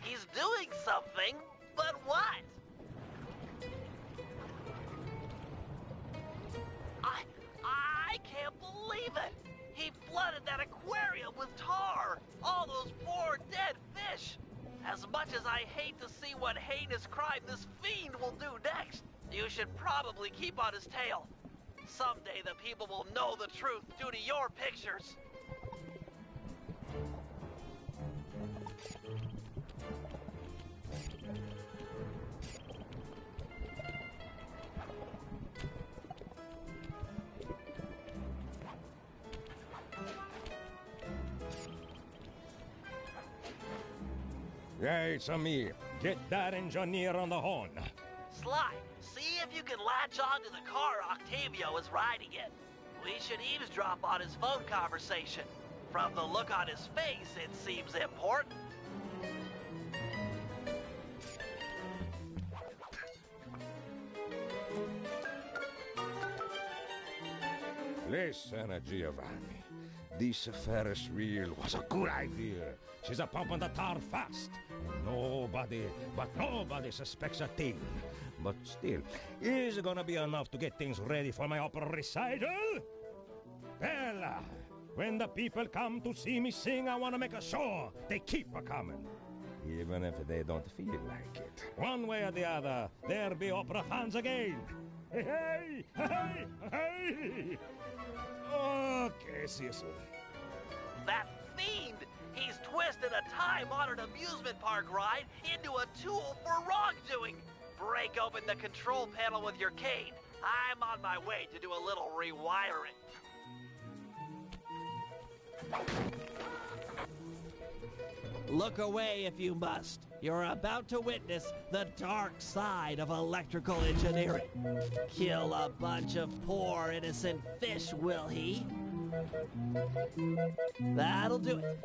He's doing something, but what? I can't believe it! He flooded that aquarium with tar! All those poor dead fish! As much as I hate to see what heinous crime this fiend will do next, you should probably keep on his tail. Someday the people will know the truth due to your pictures. Hey, it's a me. Get that engineer on the horn. Sly, see if you can latch onto the car Octavio is riding in. We should eavesdrop on his phone conversation. From the look on his face, it seems important. Listen, Giovanni. This Ferris wheel was a good idea. She's a pumping the tar fast. And nobody suspects a thing. But still, is it gonna be enough to get things ready for my opera recital? Well, when the people come to see me sing, I want to make a show they keep a-coming. Even if they don't feel like it. One way or the other, there be opera fans again. Hey, hey, hey! Okay, see you soon. That fiend! He's twisted a time-honored amusement park ride into a tool for wrongdoing. Break open the control panel with your cane. I'm on my way to do a little rewiring. Look away if you must. You're about to witness the dark side of electrical engineering. Kill a bunch of poor innocent fish, will he? That'll do it.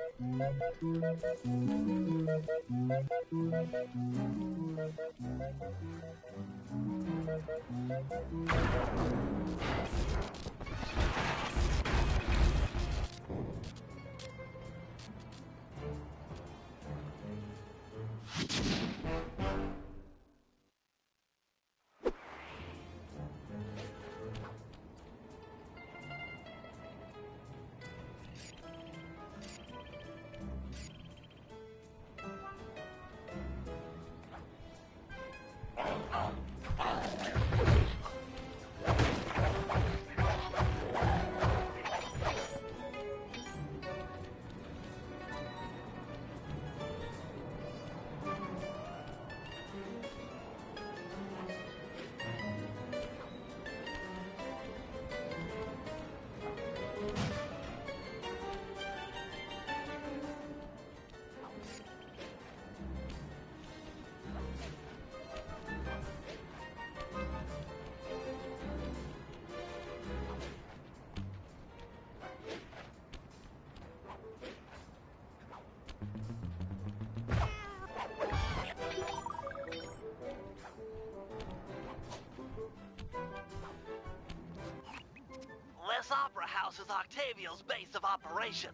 This opera house is Octavio's base of operations.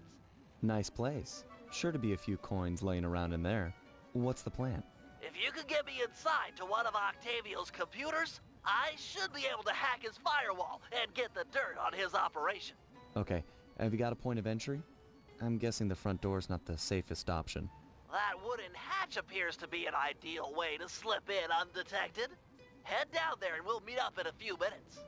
Nice place. Sure to be a few coins laying around in there. What's the plan? If you could get me inside to one of Octavio's computers, I should be able to hack his firewall and get the dirt on his operation. Okay, have you got a point of entry? I'm guessing the front door's not the safest option. That wooden hatch appears to be an ideal way to slip in undetected. Head down there and we'll meet up in a few minutes.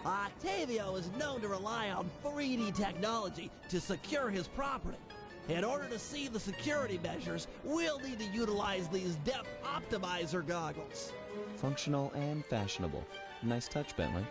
Octavio is known to rely on 3D technology to secure his property. In order to see the security measures, we'll need to utilize these depth optimizer goggles. Functional and fashionable. Nice touch, Bentley.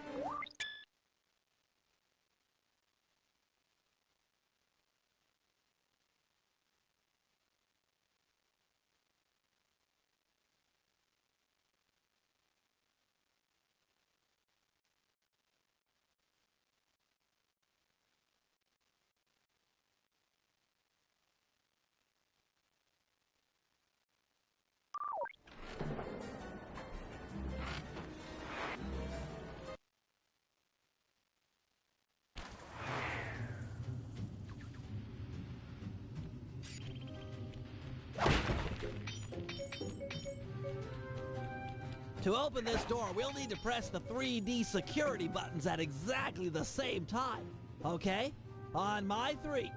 To open this door, we'll need to press the 3D security buttons at exactly the same time. Okay? On my 3.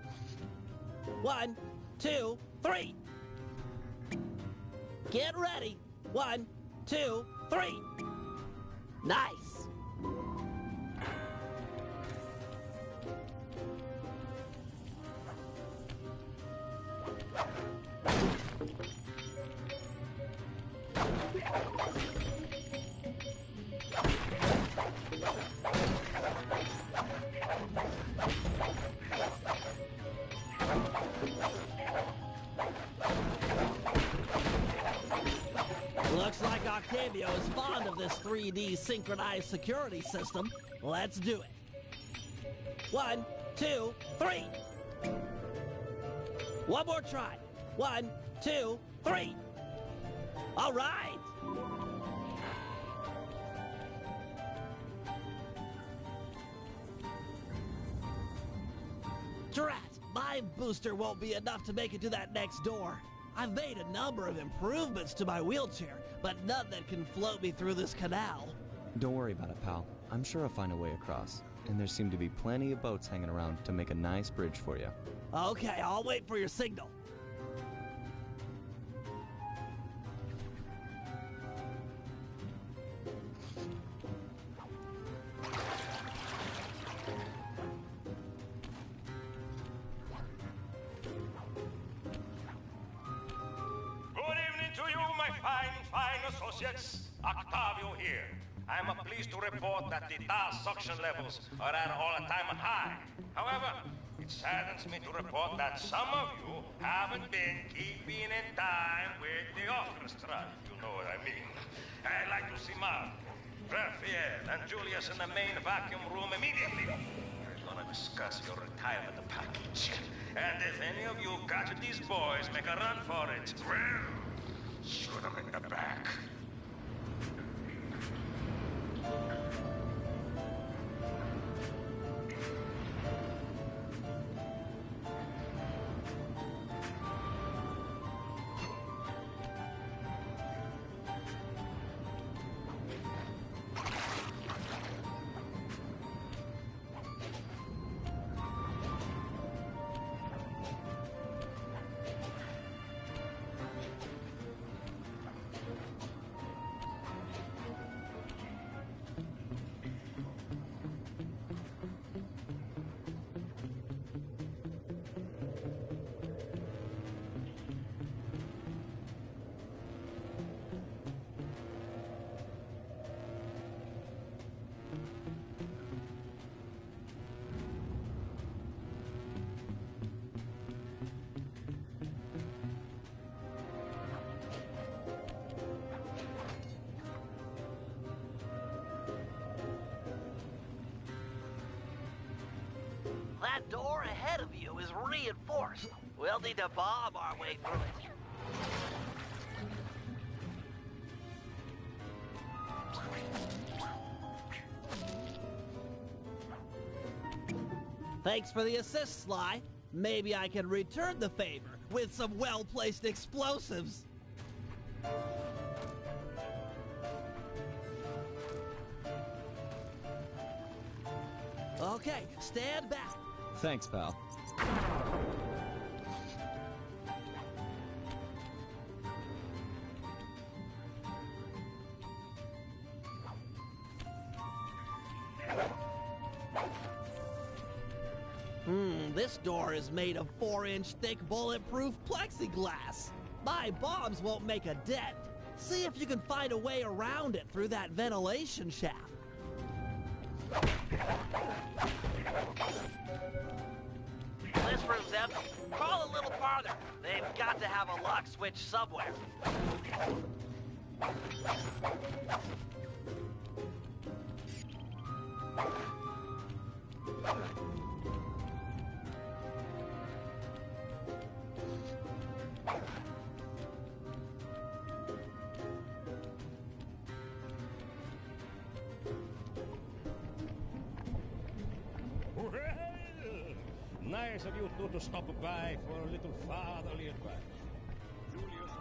1, 2, 3. Get ready. 1, 2, 3. Nice. Looks like Octavio is fond of this 3D synchronized security system. Let's do it. 1, 2, 3. One more try. 1, 2, 3. All right. Drat, my booster won't be enough to make it to that next door. I've made a number of improvements to my wheelchair, but none that can float me through this canal. Don't worry about it, pal. I'm sure I'll find a way across. And there seem to be plenty of boats hanging around to make a nice bridge for you. Okay, I'll wait for your signal. Associates, Octavio here. I'm pleased to report that the tar suction levels are at all-time high. However, it saddens me to report that some of you haven't been keeping in time with the orchestra, if you know what I mean. I'd like to see Mark, Raphael, and Julius in the main vacuum room immediately. We're gonna discuss your retirement package. And if any of you catch these boys make a run for it, well, shoot them in the back. That door ahead of you is reinforced. We'll need to bomb our way through it. Thanks for the assist, Sly. Maybe I can return the favor with some well-placed explosives. Okay, stand back. Thanks, pal. And this door is made of 4-inch thick bulletproof plexiglass. My bombs won't make a dent. See if you can find a way around it through that ventilation shaft. This room's empty. Crawl a little farther. They've got to have a lock switch somewhere. Well, nice of you two to stop by for a little fatherly advice. Julius.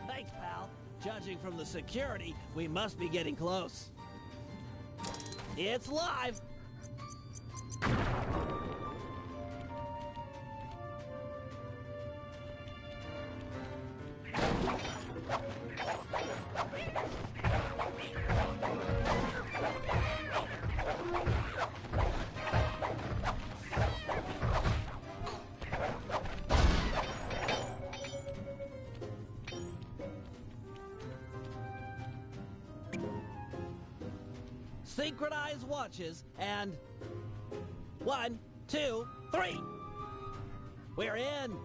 Thanks, pal. Judging from the security, we must be getting close. It's live! Synchronize watches, and 1, 2, 3. We're in.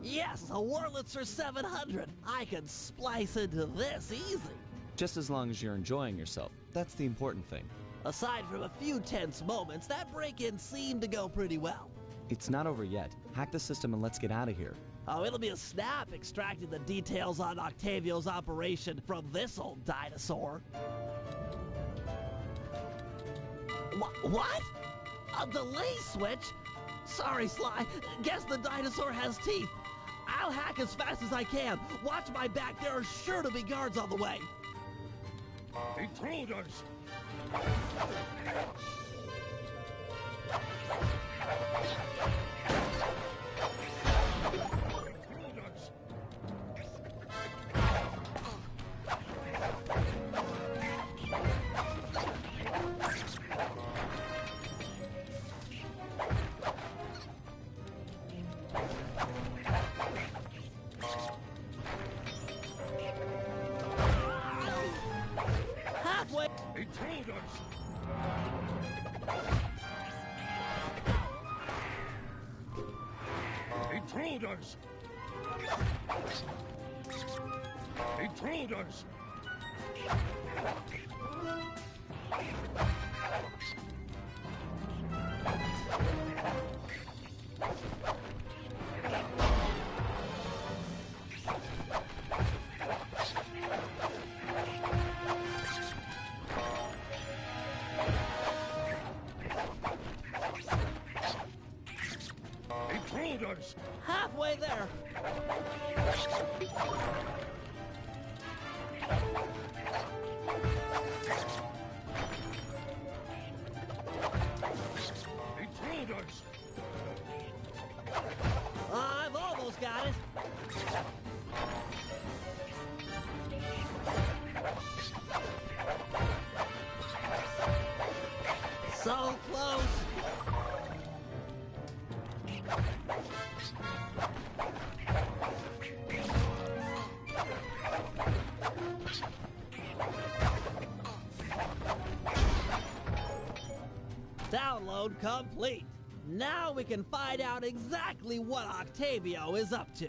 Yes, a Wurlitzer 700. I can splice into this easy. Just as long as you're enjoying yourself. That's the important thing. Aside from a few tense moments, that break-in seemed to go pretty well. It's not over yet. Hack the system and let's get out of here. Oh, it'll be a snap extracting the details on Octavio's operation from this old dinosaur. What? A delay switch? Sorry, Sly. Guess the dinosaur has teeth. I'll hack as fast as I can. Watch my back. There are sure to be guards on the way. Intruders! Halfway. Intruders! Intruders! Intruders! Intruders! Halfway there. Intruders! I've almost got it. So close. Download complete. Now we can find out exactly what Octavio is up to.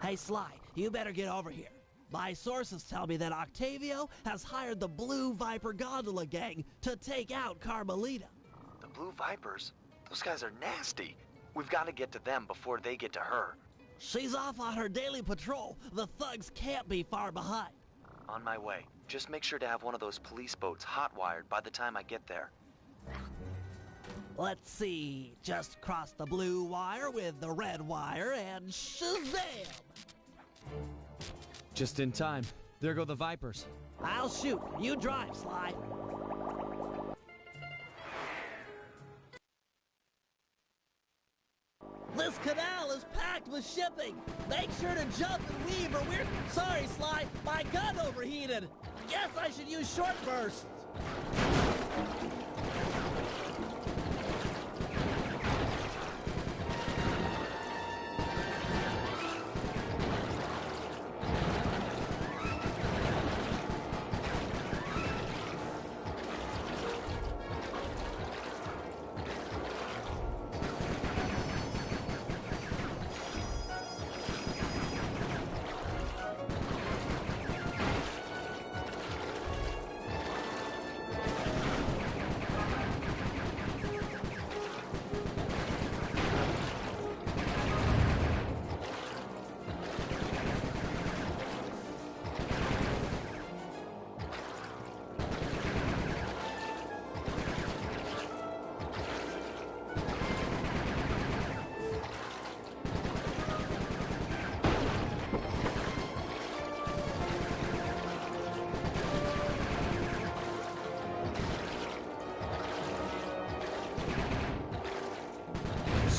Hey, Sly, you better get over here. My sources tell me that Octavio has hired the Blue Viper Gondola Gang to take out Carmelita. The Blue Vipers? Those guys are nasty. We've got to get to them before they get to her. She's off on her daily patrol. The thugs can't be far behind. On my way. Just make sure to have one of those police boats hot-wired by the time I get there. Let's see. Just cross the blue wire with the red wire and shazam! Just in time. There go the Vipers. I'll shoot. You drive, Sly. This canal is packed with shipping. Make sure to jump and weave or we're... Sorry, Sly. My gun overheated. Guess I should use short bursts.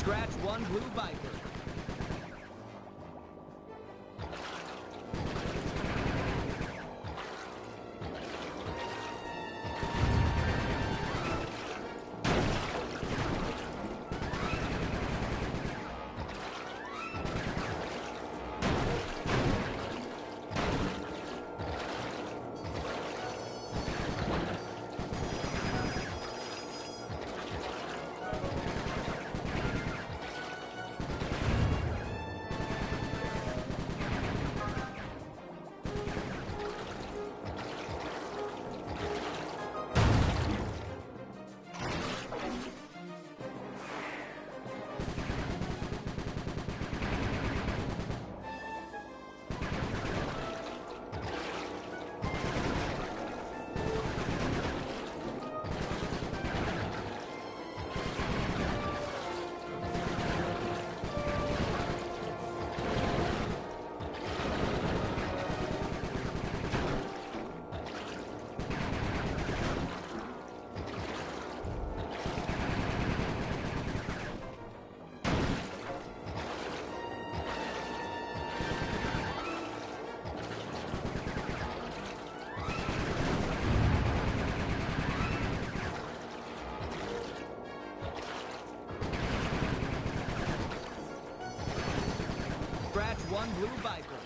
Scratch one Blue Viper. Scratch one blue Viper.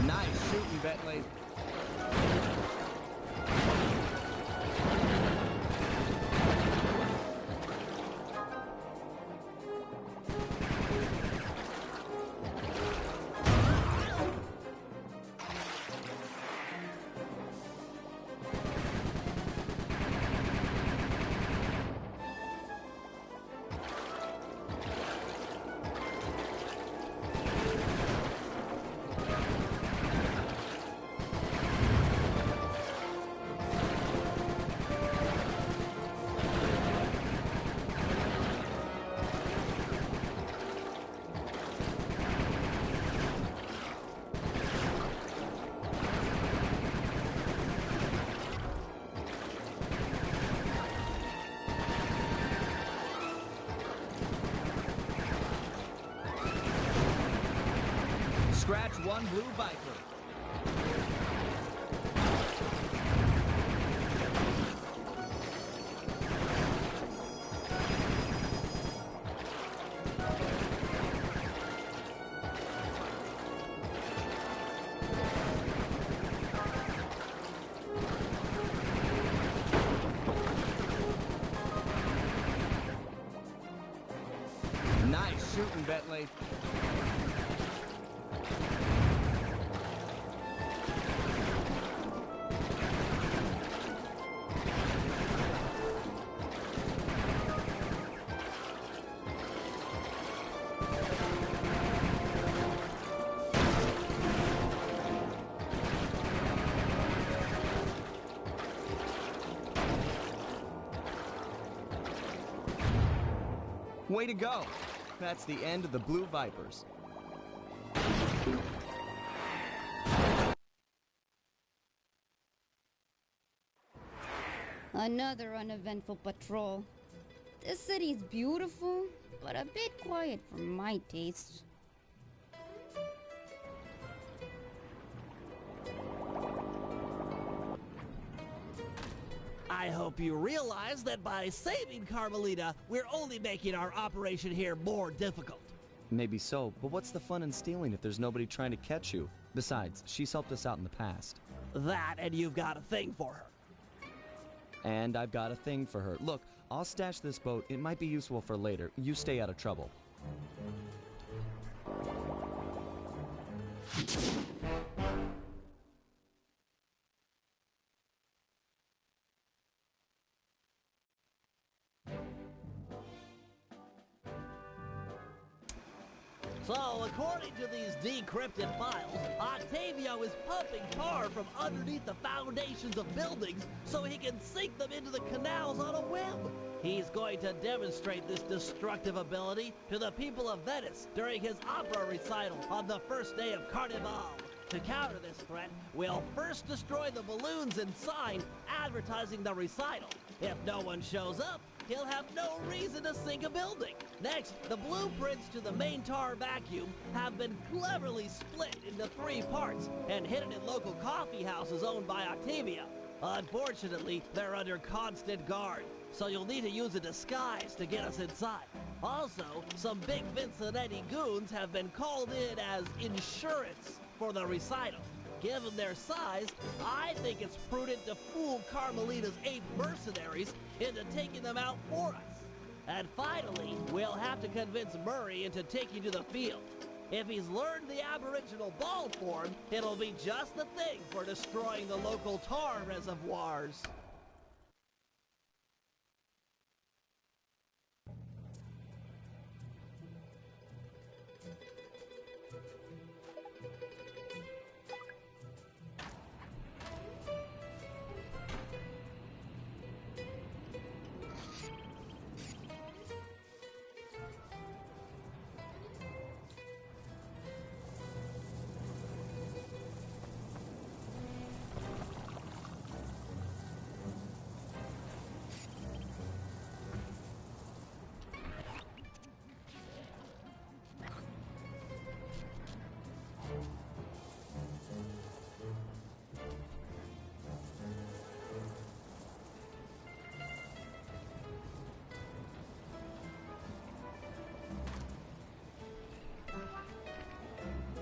Nice shooting, Bentley. Scratch one blue Viper. Nice shooting, Bentley. Way to go! That's the end of the Blue Vipers. Another uneventful patrol. This city's beautiful, but a bit quiet for my taste. I hope you realize that by saving Carmelita, we're only making our operation here more difficult. Maybe so, but what's the fun in stealing if there's nobody trying to catch you? Besides, she's helped us out in the past. That, and you've got a thing for her. And I've got a thing for her. Look, I'll stash this boat. It might be useful for later. You stay out of trouble. So, according to these decrypted files, Octavio is pumping tar from underneath the foundations of buildings so he can sink them into the canals on a whim. He's going to demonstrate this destructive ability to the people of Venice during his opera recital on the first day of Carnival. To counter this threat, we'll first destroy the balloons and sign advertising the recital. If no one shows up, he'll have no reason to sink a building. Next, the blueprints to the main tar vacuum have been cleverly split into 3 parts and hidden in local coffee houses owned by Octavia. Unfortunately, they're under constant guard, so you'll need to use a disguise to get us inside. Also, some big Vincennetti goons have been called in as insurance for the recital. given their size, I think it's prudent to fool Carmelita's 8 mercenaries into taking them out for us. And finally, we'll have to convince Murray into taking to the field. If he's learned the aboriginal ball form, it'll be just the thing for destroying the local tar reservoirs.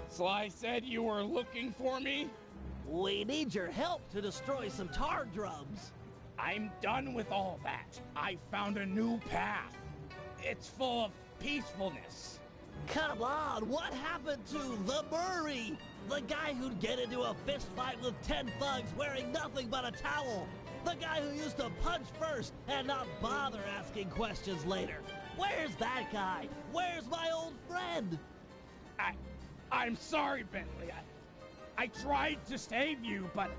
Sly said you were looking for me? We need your help to destroy some tar drums. I'm done with all that. I found a new path. It's full of peacefulness. Come on, what happened to the Murray? The guy who'd get into a fist fight with 10 thugs wearing nothing but a towel. The guy who used to punch first and not bother asking questions later. Where's that guy? Where's my old friend? I'm sorry, Bentley. I tried to save you, but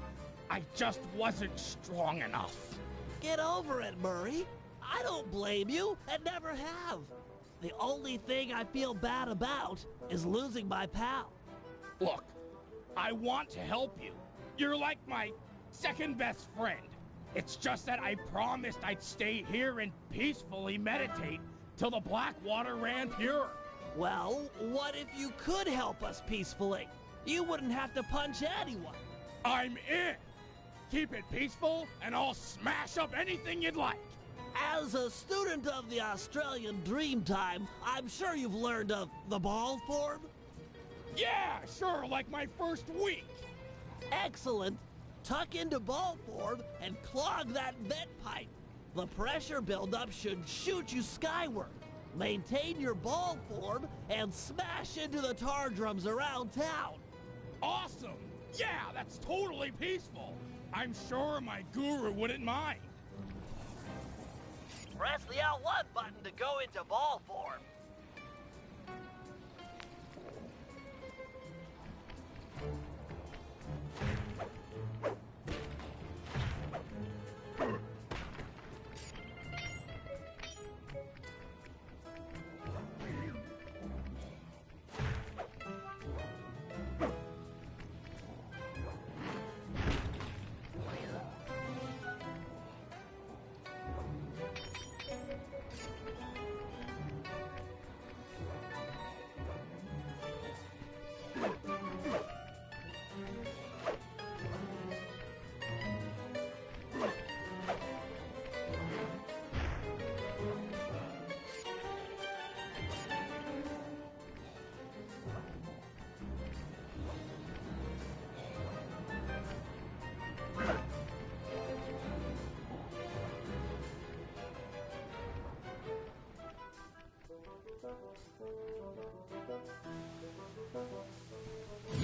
I just wasn't strong enough. Get over it, Murray. I don't blame you, and never have. The only thing I feel bad about is losing my pal. Look, I want to help you. You're like my second best friend. It's just that I promised I'd stay here and peacefully meditate till the black water ran pure. Well, what if you could help us peacefully? You wouldn't have to punch anyone. I'm in. Keep it peaceful, and I'll smash up anything you'd like. As a student of the Australian Dreamtime, I'm sure you've learned of the ball form? Yeah, sure, like my first week. Excellent. Tuck into ball form and clog that vent pipe. The pressure buildup should shoot you skyward. Maintain your ball form and smash into the tar drums around town. Awesome! Yeah, that's totally peaceful. I'm sure my guru wouldn't mind. Press the L1 button to go into ball form.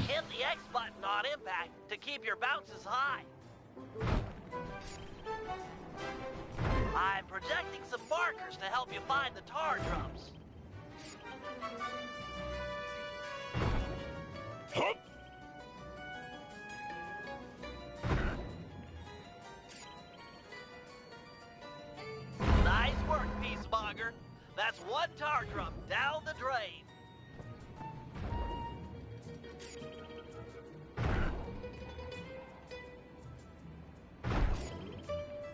Hit the X button on impact to keep your bounces high. I'm projecting some markers to help you find the tar drums. Hup! Nice work, Peacemonger. That's one tar drum down the drain.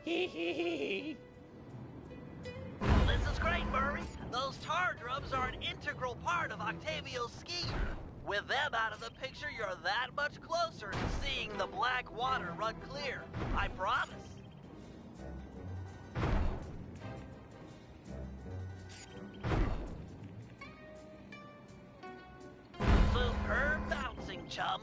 This is great, Murray. Those tar drums are an integral part of Octavio's scheme. With them out of the picture, you're that much closer to seeing the black water run clear. I promise. Superb bouncing, chum.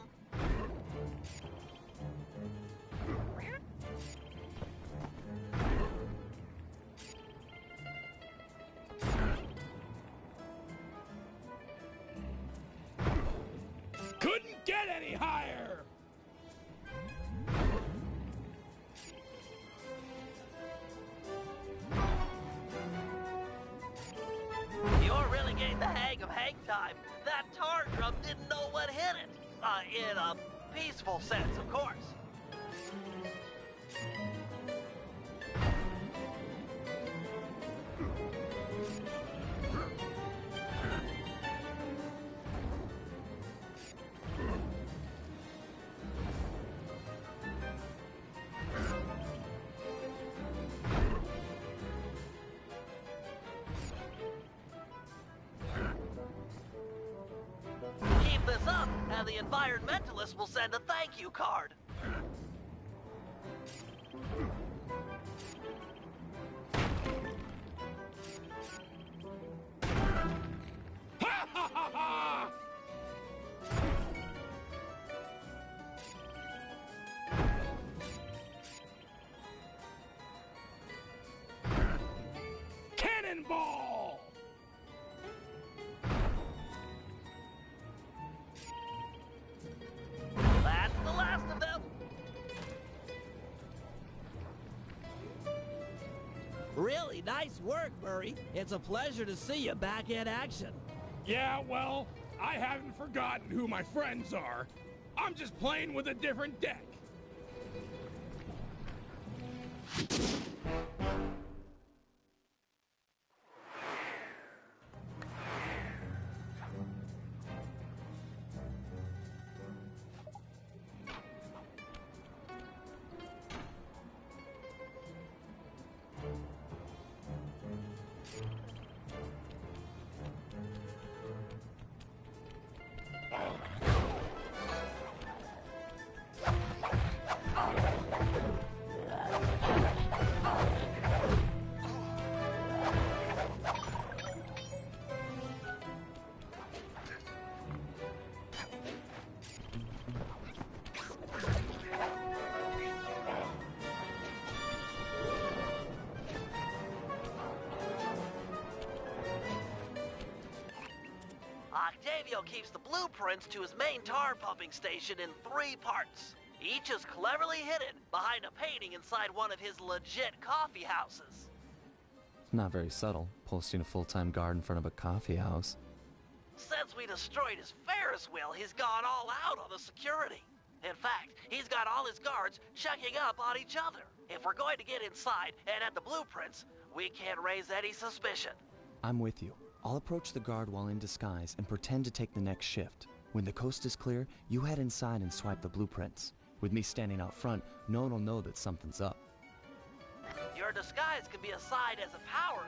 gained the hang of hang time, that tar drum didn't know what hit it. In a peaceful sense, of course. Keep this up, and the environmentalists will send a thank you card. Ha ha ha ha! Cannonball! That's the last of them. Really nice work, Murray. It's a pleasure to see you back in action. Yeah, well, I haven't forgotten who my friends are. I'm just playing with a different deck. Octavio keeps the blueprints to his main tar pumping station in 3 parts. Each is cleverly hidden behind a painting inside one of his legit coffee houses. Not very subtle, posting a full-time guard in front of a coffee house. Since we destroyed his Ferris wheel, he's gone all out on the security. In fact, he's got all his guards checking up on each other. If we're going to get inside and at the blueprints, we can't raise any suspicion. I'm with you. I'll approach the guard while in disguise and pretend to take the next shift. When the coast is clear, you head inside and swipe the blueprints. With me standing out front, no one will know that something's up. Your disguise can be a side as a power-up.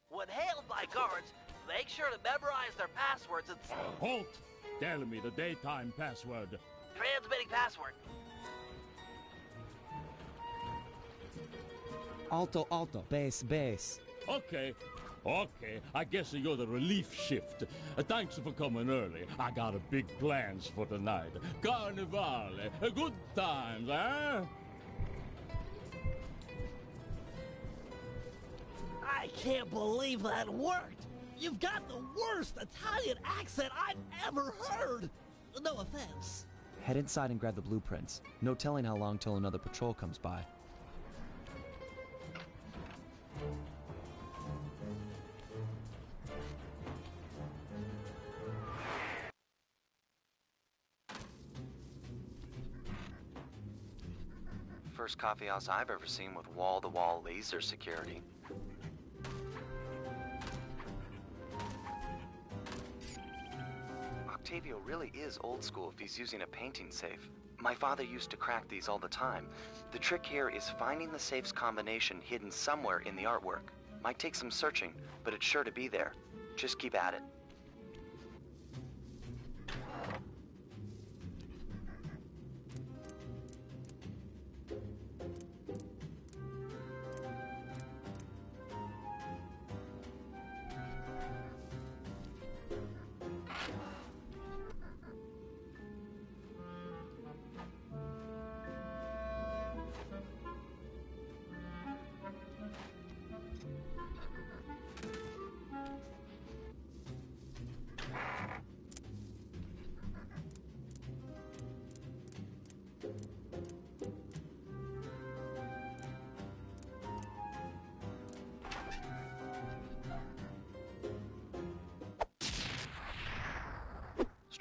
When hailed by guards, make sure to memorize their passwords and... Halt! Tell me the daytime password. Transmitting password. Alto, alto, base, base. Okay, I guess you're the relief shift. Thanks for coming early. I got a big plans for tonight. Carnivale, good times, eh? I can't believe that worked. You've got the worst Italian accent I've ever heard. No offense. Head inside and grab the blueprints. No telling how long till another patrol comes by. First coffee house I've ever seen with wall-to-wall laser security. Octavio really is old school if he's using a painting safe. My father used to crack these all the time. The trick here is finding the safe's combination hidden somewhere in the artwork. Might take some searching, but it's sure to be there. Just keep at it.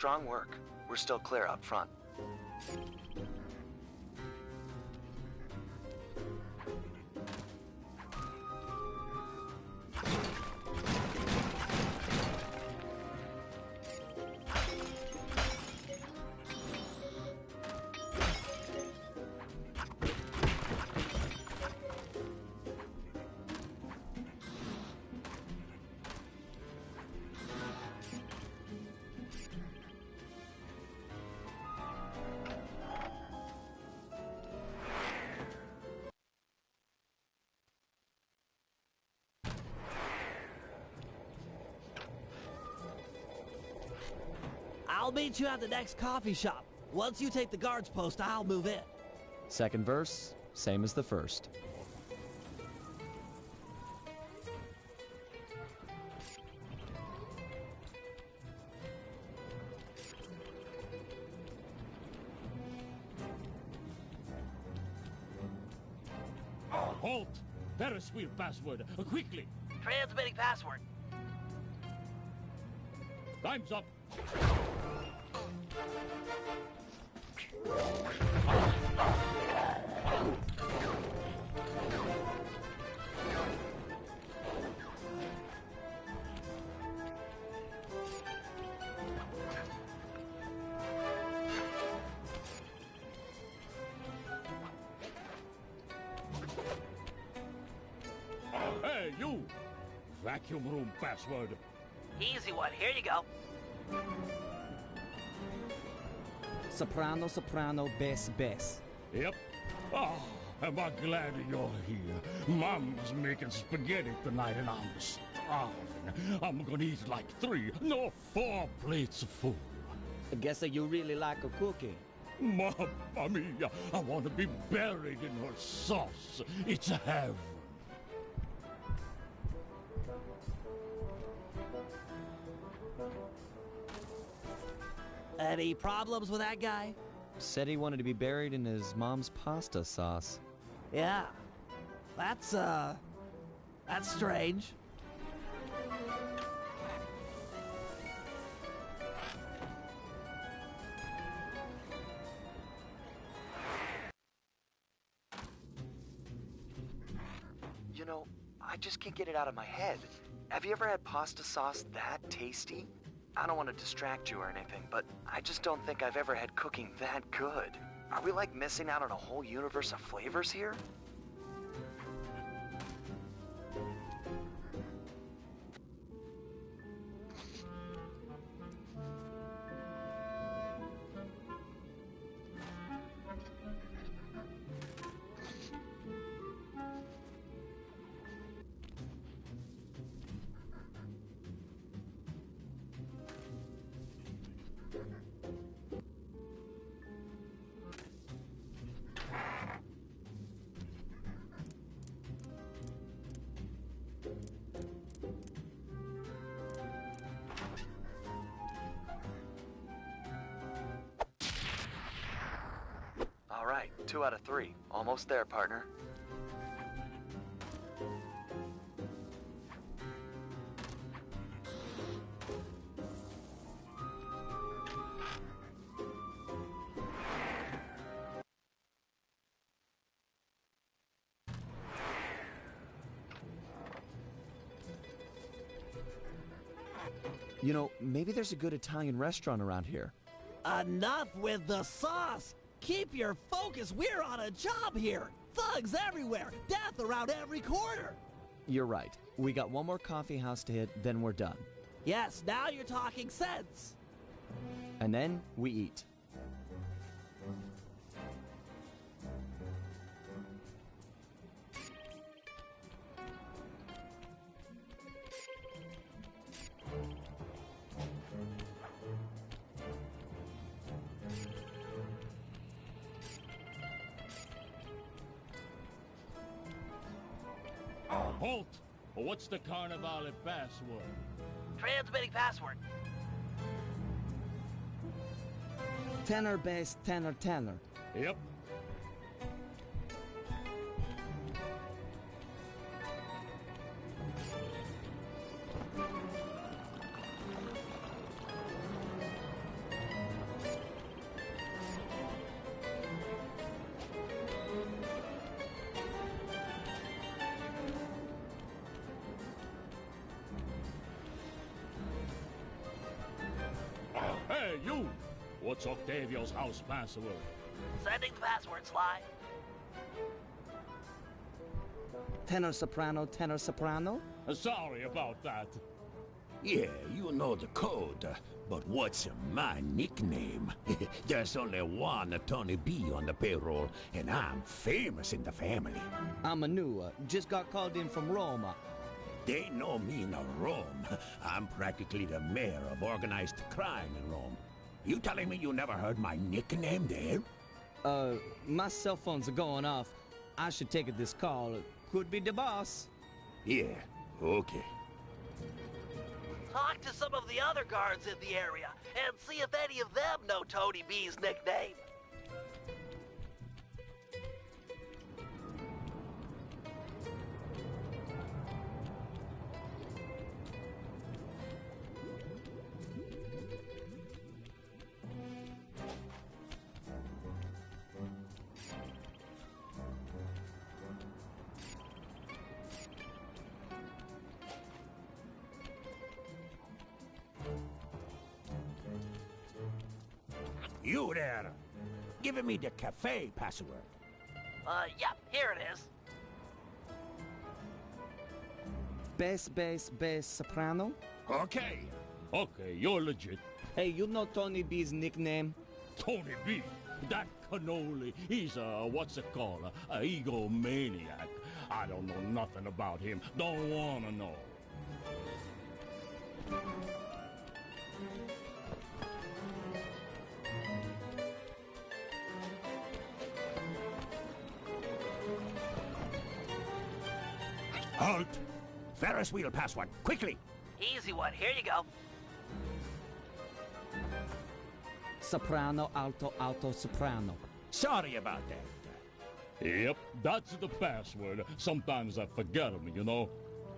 Strong work. We're still clear up front. I'll meet you at the next coffee shop. Once you take the guard's post, I'll move in. Second verse, same as the first. Halt! Ferris wheel password, quickly! Transmitting password. Time's up! Hey, you! Vacuum room password. Easy one. Here you go. Soprano, soprano, bass, bass. Yep. Oh, am I glad you're here. Mom's making spaghetti tonight and I'm starving. I'm gonna eat like 3, no 4 plates full. I guess that you really like a cookie. Mamma mia, I want to be buried in her sauce. It's heaven. Any problems with that guy? Said he wanted to be buried in his mom's pasta sauce. Yeah. That's strange. You know, I just can't get it out of my head. Have you ever had pasta sauce that tasty? I don't want to distract you or anything, but I just don't think I've ever had cooking that good. Are we like missing out on a whole universe of flavors here? All right, 2 out of 3. Almost there, partner. You know, maybe there's a good Italian restaurant around here. Enough with the sauce! Keep your focus, we're on a job here! Thugs everywhere, death around every corner! You're right. We got one more coffee house to hit, then we're done. Yes, now you're talking sense! And then we eat. Halt! What's the Carnivale password? Transmitting password. Tenor, bass, tenor, tenor. Yep. What's Octavio's house password? Sending the password, Sly. Tenor soprano, tenor soprano? Sorry about that. Yeah, you know the code. But what's my nickname? There's only one Tony B on the payroll, and I'm famous in the family. I'm a new, just got called in from Roma. They know me in Rome. I'm practically the mayor of organized crime in Rome. You telling me you never heard my nickname there? My cell phone's going off. I should take this call. Could be the boss. Yeah, okay. Talk to some of the other guards in the area and see if any of them know Tony B's nickname. You there! Give me the cafe password. Yeah, here it is. Bass, soprano? Okay. Okay, you're legit. Hey, you know Tony B's nickname? Tony B. That cannoli, he's a, what's it called, a egomaniac. I don't know nothing about him. Don't wanna know. Halt! Ferris wheel password, quickly! Easy one, here you go. Soprano, alto, soprano. Sorry about that. Yep, that's the password. Sometimes I forget them, you know.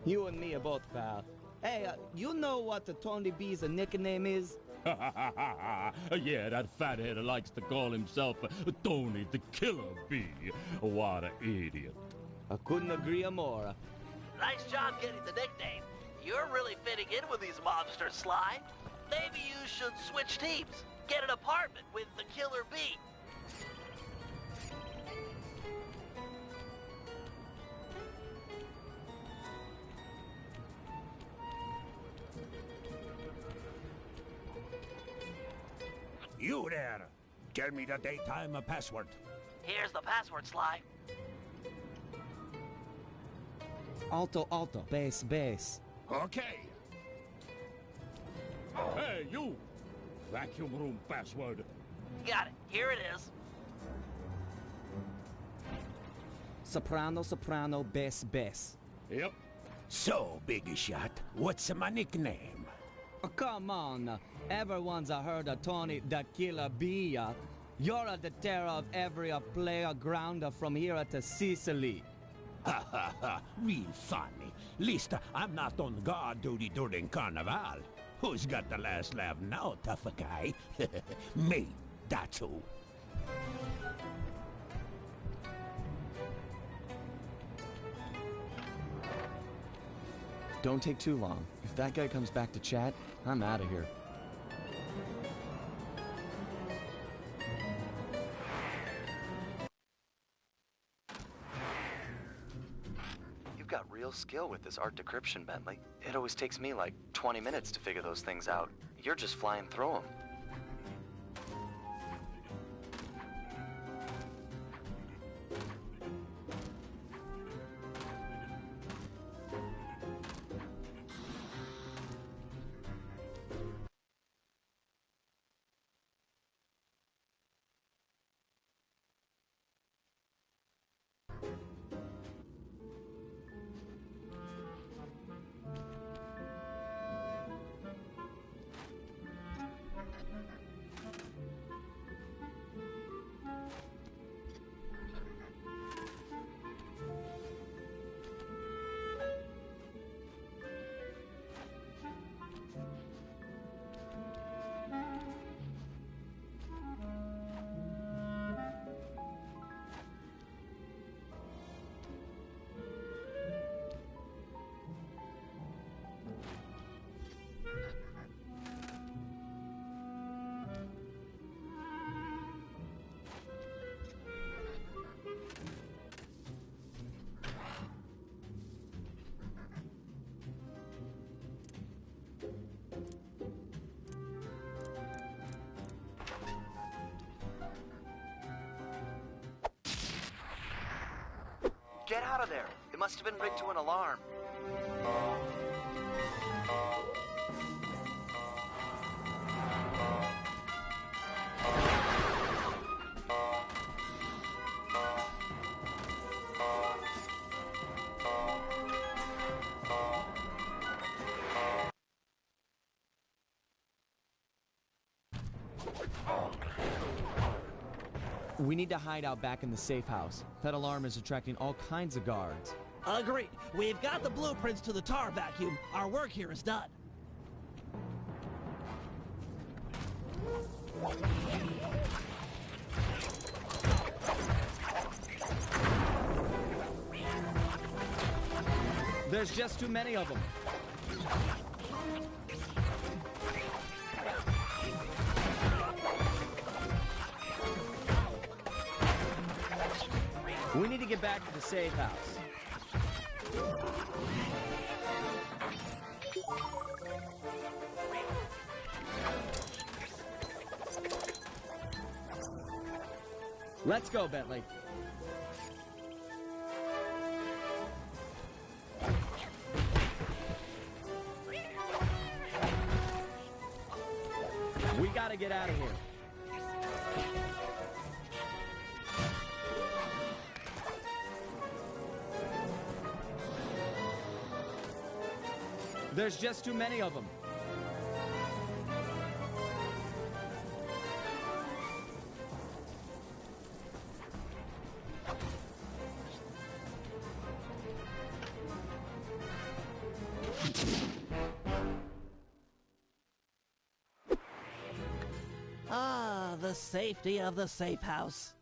You and me are both, pal. Hey, you know what the Tony B's nickname is? Yeah, that fathead likes to call himself Tony the Killer Bee. What an idiot. I couldn't agree more. Nice job getting the nickname. You're really fitting in with these mobsters, Sly. Maybe you should switch teams. Get an apartment with the Killer Bee. You there! Tell me the daytime password. Here's the password, Sly. Alto, bass. Okay. Hey, you! Vacuum room password. Got it. Here it is. Soprano, bass. Yep. So, Biggie Shot, what's my nickname? Oh, come on. Everyone's heard of Tony the Killer Bee. You're the terror of every player grounder from here to Sicily. Ha ha ha, real funny. Least I'm not on guard duty during Carnival. Who's got the last laugh now, tough guy? Me, that's who. Don't take too long. If that guy comes back to chat, I'm out of here. You've got real skill with this art decryption, Bentley. It always takes me like 20 minutes to figure those things out. You're just flying through them. Get out of there. It must have been rigged to an alarm. We need to hide out back in the safe house. That alarm is attracting all kinds of guards. Agreed. We've got the blueprints to the tar vacuum. Our work here is done. There's just too many of them. We need to get back to the safe house. Let's go, Bentley. We gotta get out of here. There's just too many of them. Ah, the safety of the safe house.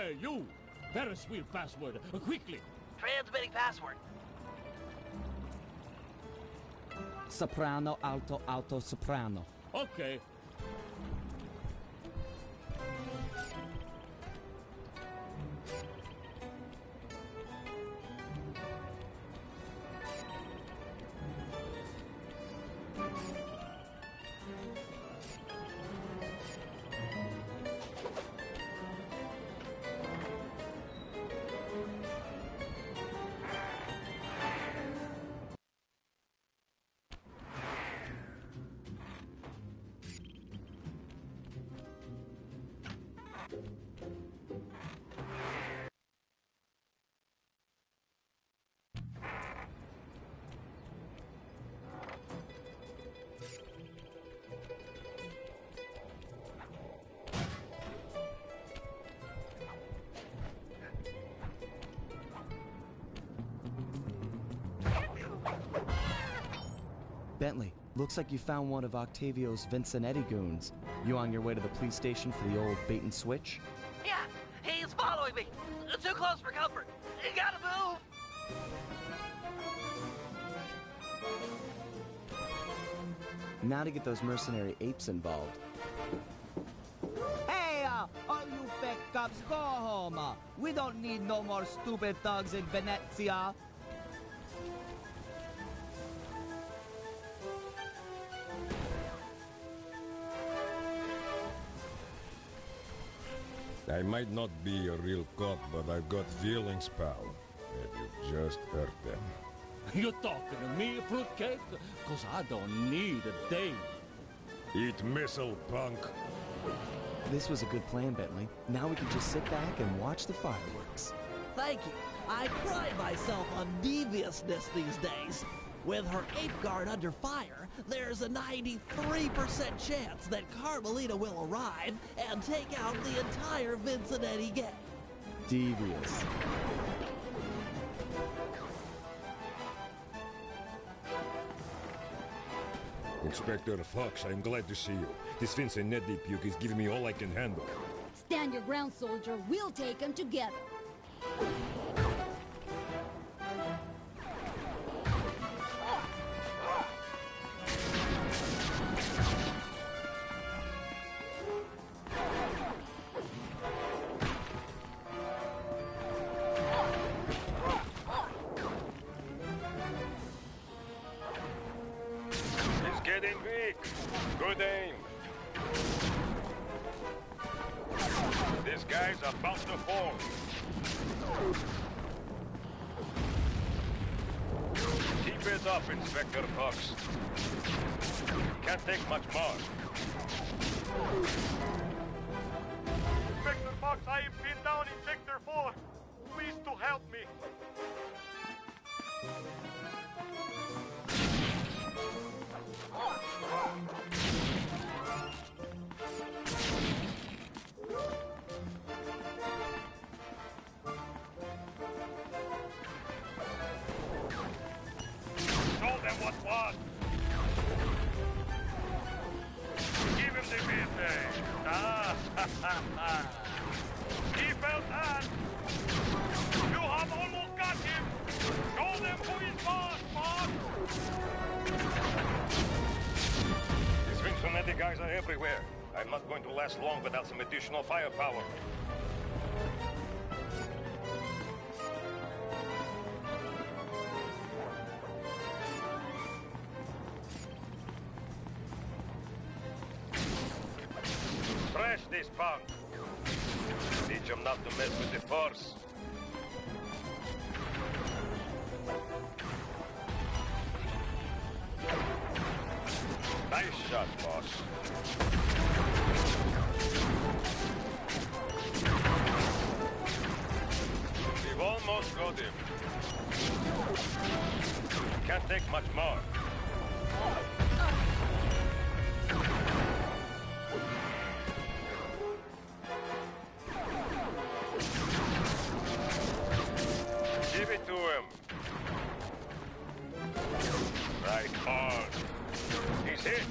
Hey, you! Ferris wheel password, quickly! Transmitting password. Soprano, alto, alto, soprano. Okay. Bentley, looks like you found one of Octavio's Vincenetti goons. You on your way to the police station for the old bait and switch? Yeah, he's following me. Too close for comfort. You gotta move. Now to get those mercenary apes involved. Hey, all you fake cops, go home. We don't need no more stupid thugs in Venezia. I might not be a real cop, but I've got feelings, pal. And you've just hurt them. You talking to me, fruitcake? Cause I don't need a date. Eat missile, punk. This was a good plan, Bentley. Now we can just sit back and watch the fireworks. Thank you. I pride myself on deviousness these days. With her ape guard under fire, there's a 93% chance that Carmelita will arrive and take out the entire Vincenetti gang. Devious. Inspector Fox, I'm glad to see you. This Vincenetti puke is giving me all I can handle. Stand your ground, soldier. We'll take them together. Getting weak. Good aim. This guy's about to fall. Keep it up, Inspector Fox. Can't take much more. Inspector Fox, I have been down in Sector 4. Please to help me. Told them what was. Give him the business. Ah, ha, ha, ha. He felt that. You have almost got him. Show them who is boss, boss. These Vincenetti guys are everywhere. I'm not going to last long without some additional firepower. Thrash this punk. Teach him not to mess with the force. Nice shot, boss. We've almost got him. Can't take much more. Give it to him. Right hard. He's hit.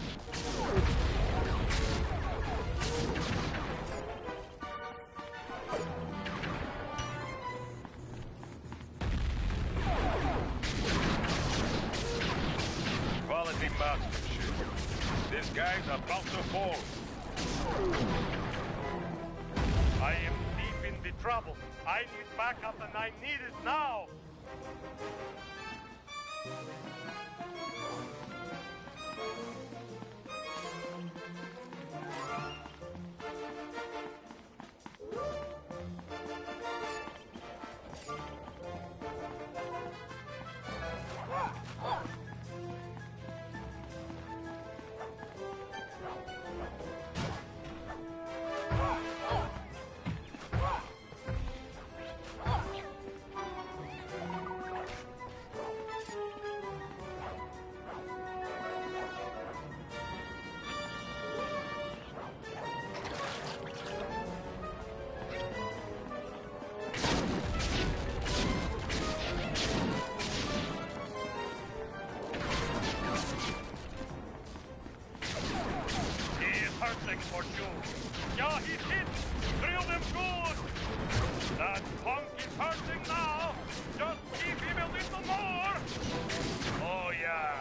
guy's about to fall. I am deep in the trouble. I need backup and I need it now. For you. Yeah, he's hit! Drill them good! That punk is hurting now! Just give him a little more! Oh, yeah!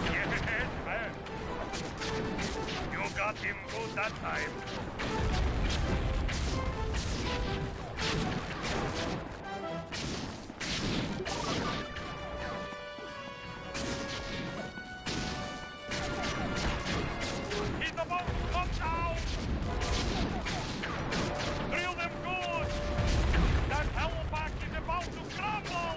Yes, man! You got him good that time! Drill them good! That hellback is about to crumble!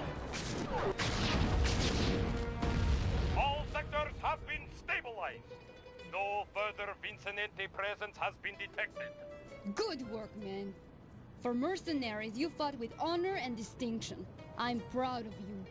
All sectors have been stabilized. No further Vicinante presence has been detected. Good work, man. For mercenaries, you fought with honor and distinction. I'm proud of you.